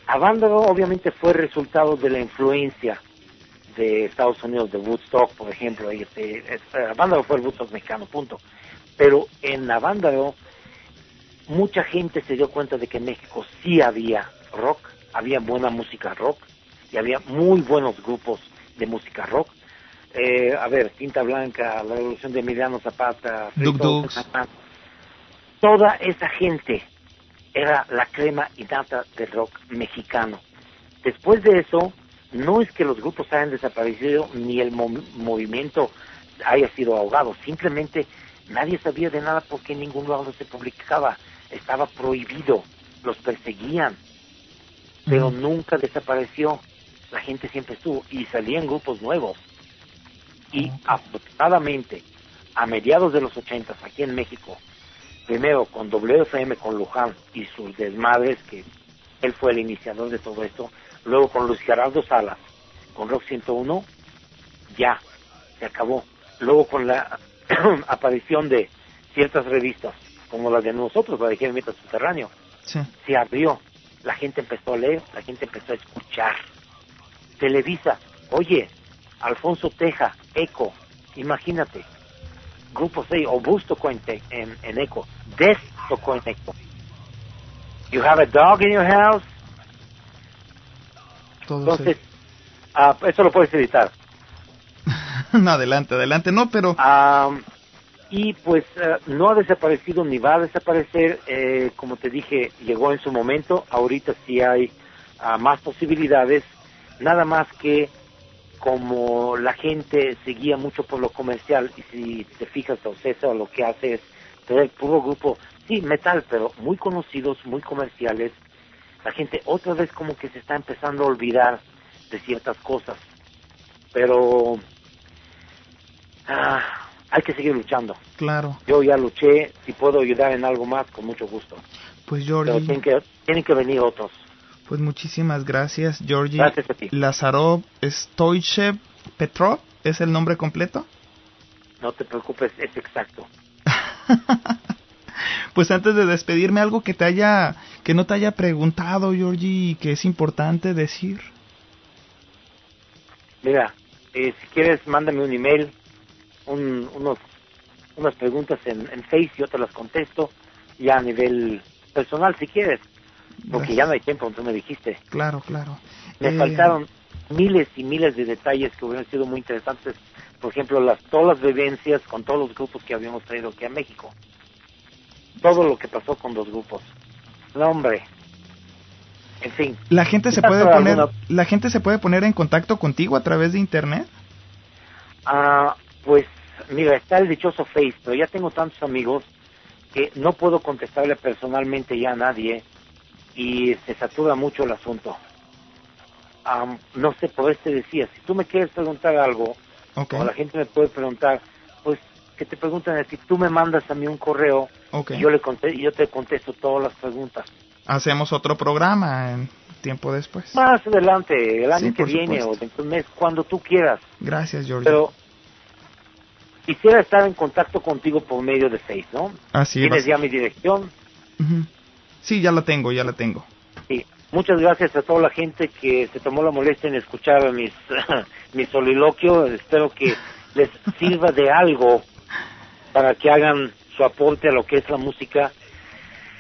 Avándaro obviamente fue resultado de la influencia de Estados Unidos, de Woodstock, por ejemplo. Avándaro fue el Woodstock mexicano, punto. Pero en Avándaro mucha gente se dio cuenta de que en México sí había rock, había buena música rock, y había muy buenos grupos de música rock. Tinta Blanca, la Revolución de Emiliano Zapata, Duk Duks. Toda esa gente era la crema innata del rock mexicano. Después de eso, no es que los grupos hayan desaparecido ni el movimiento haya sido ahogado, simplemente nadie sabía de nada porque en ningún lado se publicaba, estaba prohibido, los perseguían, pero nunca desapareció, la gente siempre estuvo y salían grupos nuevos. Y afortunadamente, a mediados de los 80 aquí en México, primero con WFM, con Luján y sus desmadres, que él fue el iniciador de todo esto, luego con Luis Gerardo Salas, con Rock 101, ya, se acabó. Luego con la aparición de ciertas revistas, como las de nosotros, la de Heavy Metal Subterráneo, se abrió, la gente empezó a leer, la gente empezó a escuchar. Televisa, oye, Alfonso Teja, Eco, imagínate, Grupo 6, Obús tocó en Eco, Death tocó en Eco. You have a dog in your house. Entonces, eso lo puedes editar. No, adelante, no, pero... y pues no ha desaparecido ni va a desaparecer, como te dije, llegó en su momento, ahorita sí hay más posibilidades, nada más que como la gente seguía mucho por lo comercial, y si te fijas, Ocesa lo que hace es tener puro grupo, sí, metal, pero muy conocidos, muy comerciales. La gente otra vez como que se está empezando a olvidar de ciertas cosas, pero hay que seguir luchando. Claro. Yo ya luché, si puedo ayudar en algo más, con mucho gusto. Pues Georgie, pero tienen que venir otros. Pues muchísimas gracias, Georgie. Gracias a ti. Lazarov Stoichev Petrov, ¿es el nombre completo? No te preocupes, es exacto. Pues antes de despedirme, algo que no te haya preguntado, Georgie, y que es importante decir. Mira, si quieres, mándame un email unas preguntas en Face, yo te las contesto ya a nivel personal si quieres, porque ya no hay tiempo, tú me dijiste. Claro. Me faltaron miles y miles de detalles que hubieran sido muy interesantes, por ejemplo, todas las vivencias con todos los grupos que habíamos traído aquí a México, todo lo que pasó con los grupos. No, hombre, en fin. La gente se puede poner en contacto contigo a través de internet. Pues mira, está el dichoso Face, pero ya tengo tantos amigos que no puedo contestarle personalmente ya a nadie y se satura mucho el asunto. No sé, por eso te decía, si tú me quieres preguntar algo, o la gente me puede preguntar, pues que te pregunten, si tú me mandas a mí un correo, y yo te contesto todas las preguntas. Hacemos otro programa en tiempo después. Más adelante, el año que viene, o dentro de un mes, cuando tú quieras. Gracias, George. Pero quisiera estar en contacto contigo por medio de Face, ¿no? Así ¿Tienes ya mi dirección? Sí, ya la tengo. Sí. Muchas gracias a toda la gente que se tomó la molestia en escuchar mi soliloquio. Espero que les sirva de algo para que hagan su aporte a lo que es la música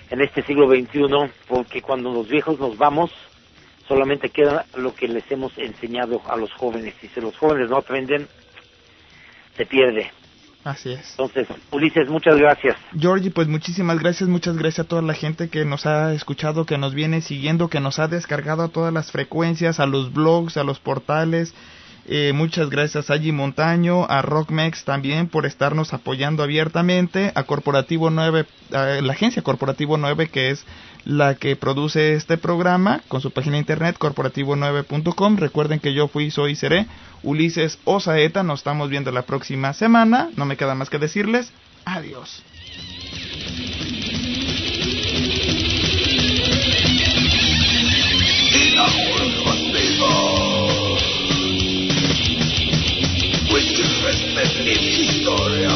en este siglo XXI, porque cuando los viejos nos vamos, solamente queda lo que les hemos enseñado a los jóvenes, y si los jóvenes no aprenden, se pierde. Así es. Entonces, Ulises, muchas gracias. Georgie, pues muchas gracias a toda la gente que nos ha escuchado, que nos viene siguiendo, que nos ha descargado a todas las frecuencias, a los blogs, a los portales. Muchas gracias a Allí Montaño, a Rockmex también por estarnos apoyando abiertamente, a Corporativo 9, a la agencia Corporativo 9, que es la que produce este programa, con su página de internet corporativo9.com. Recuerden que yo fui, soy y seré Ulises Osaeta. Nos estamos viendo la próxima semana. No me queda más que decirles adiós. Historia.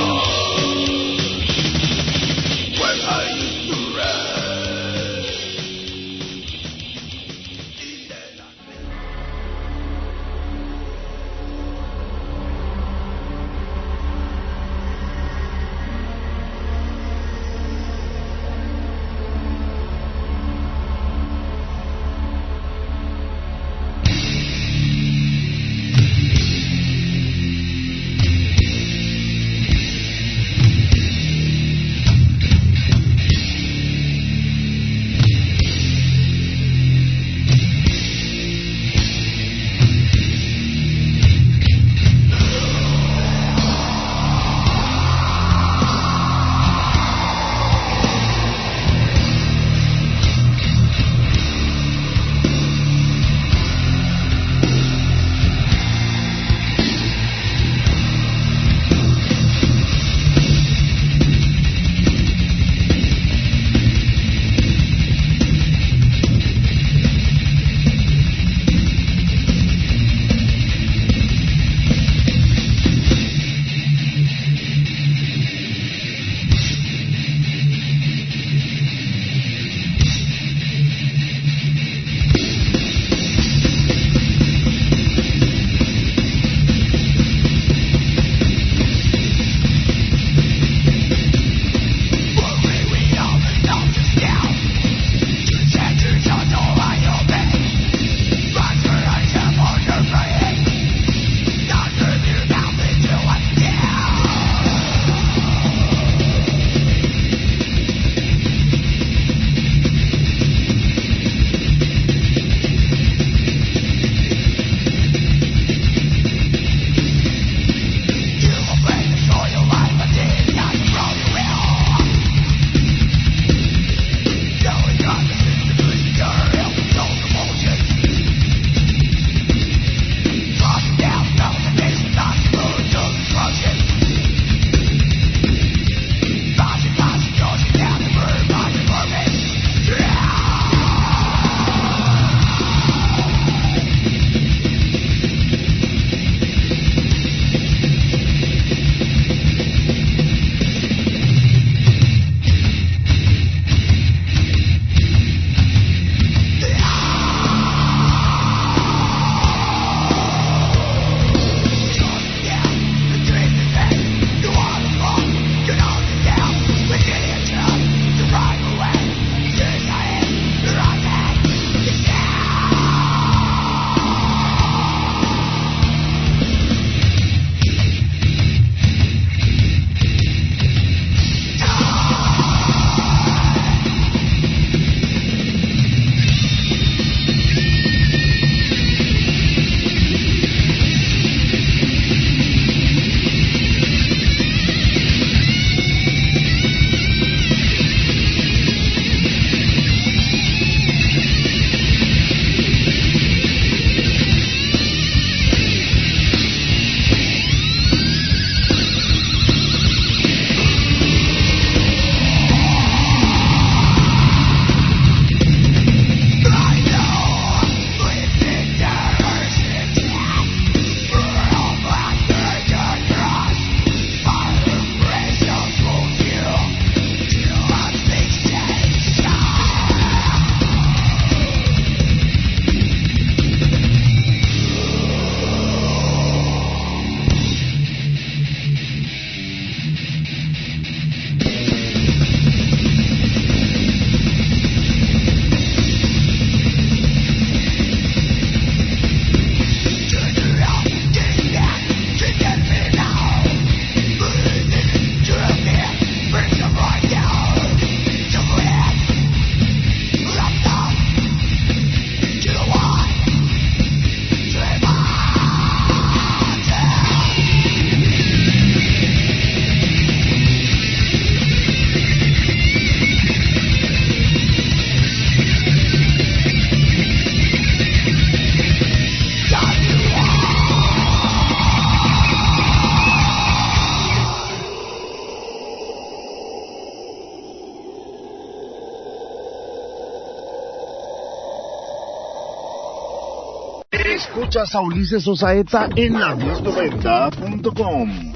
Escuchas a Ulises Osaeta en la 1090.com.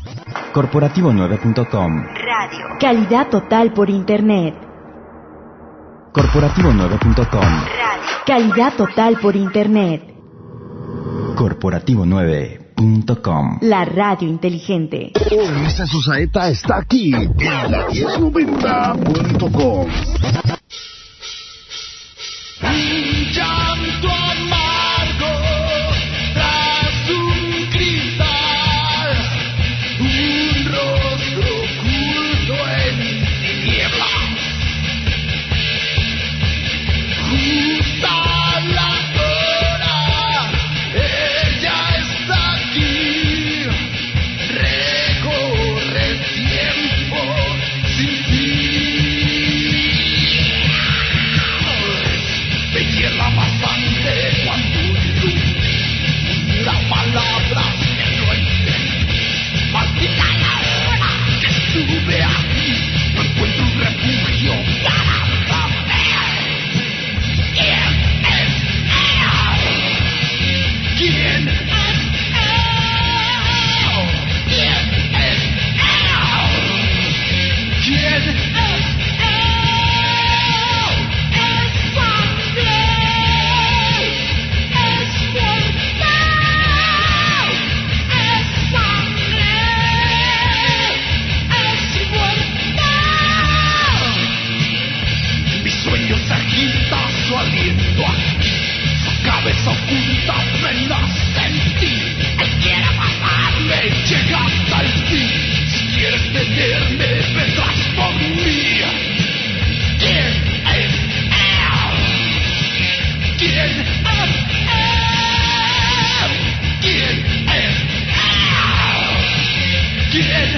Corporativo9.com. Radio. Calidad total por internet. Corporativo9.com. Radio. Calidad total por internet. Corporativo9.com. La radio inteligente. Ulises Osaeta está aquí en la 1090.com. Llanto amargo tras un cristal, un rostro oculto en tinieblas. Justo a la hora, ella está aquí, recorre el tiempo sin fin. Tierra bastante cuando la palabra que no entiende. Maldita la hora que estuve aquí, no encuentro un refugio para saber quién es ella. ¿Quién es ella? ¿Quién es ella? ¿Quién es ella? Su aliento aquí, su cabeza oculta apenas sentí. Él quiere matarme, llega hasta el fin. Si quieres tenerme, vendrás por mí. ¿Quién es él? ¿Quién es él? ¿Quién es él? ¿Quién es él?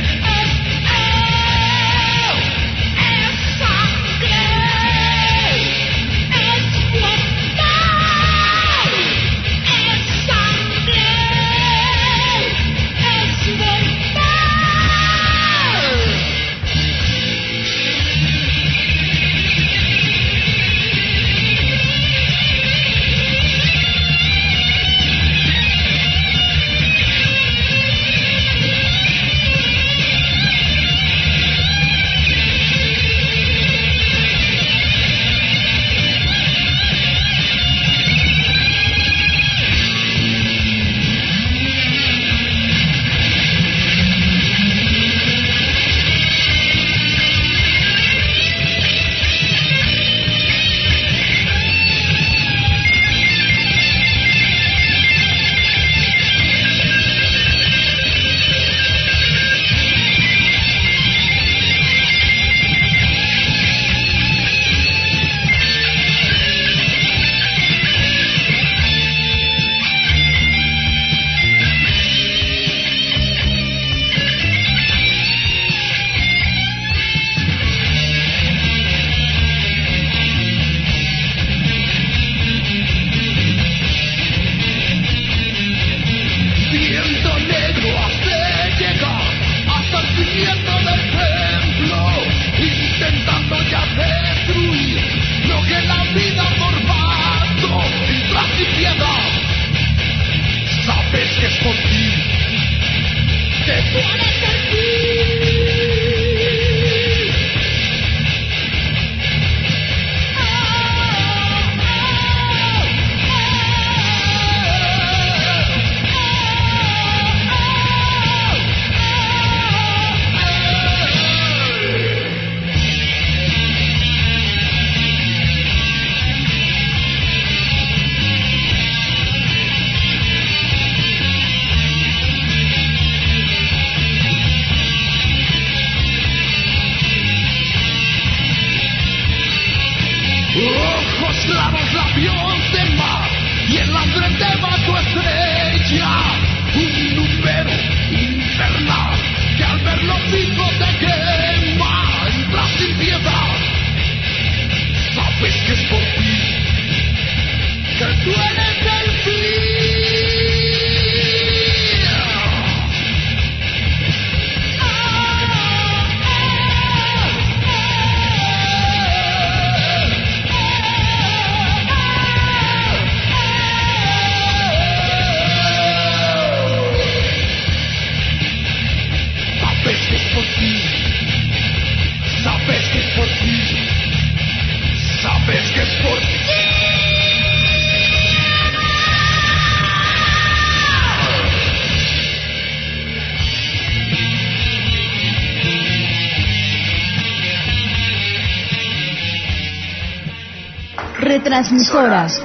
Retransmisoras.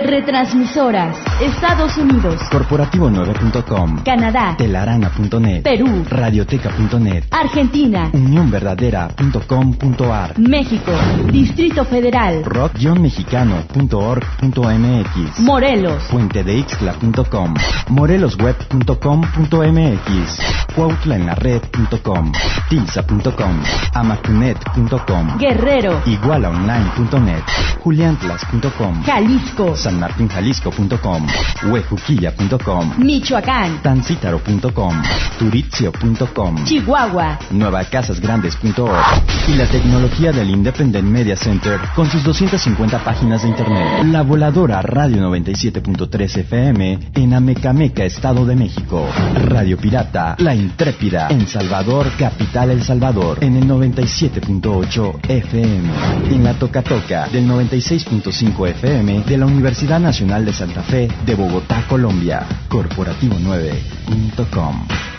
Retransmisoras. Estados Unidos. Corporativo9.com. Canadá. Telarana.net. Perú. Radioteca.net. Argentina. Unionverdadera.com.ar. México. Distrito Federal. rock-mexicano.org.mx. Morelos. puentedeixtla.com. morelosweb.com.mx. cuautlaenlared.com. tilsa.com. amacunet.com. Guerrero. igualaonline.net. juliantlas.com. Jalisco. sanmartinjalisco.com. huejuquilla.com. Michoacán. tancítaro.com. turitzio.com. Chihuahua. nuevacasasgrandes.org. y la tecnología del Independent Media Center con sus 250 páginas de internet. La Voladora Radio 97.3 FM en Amecameca, Estado de México. Radio Pirata La Intrépida en Salvador, capital El Salvador, en el 97.8 FM. En la Tocatoca del 96.5 FM de la Universidad Nacional de Santa Fe de Bogotá, Colombia. Corporativo9.com.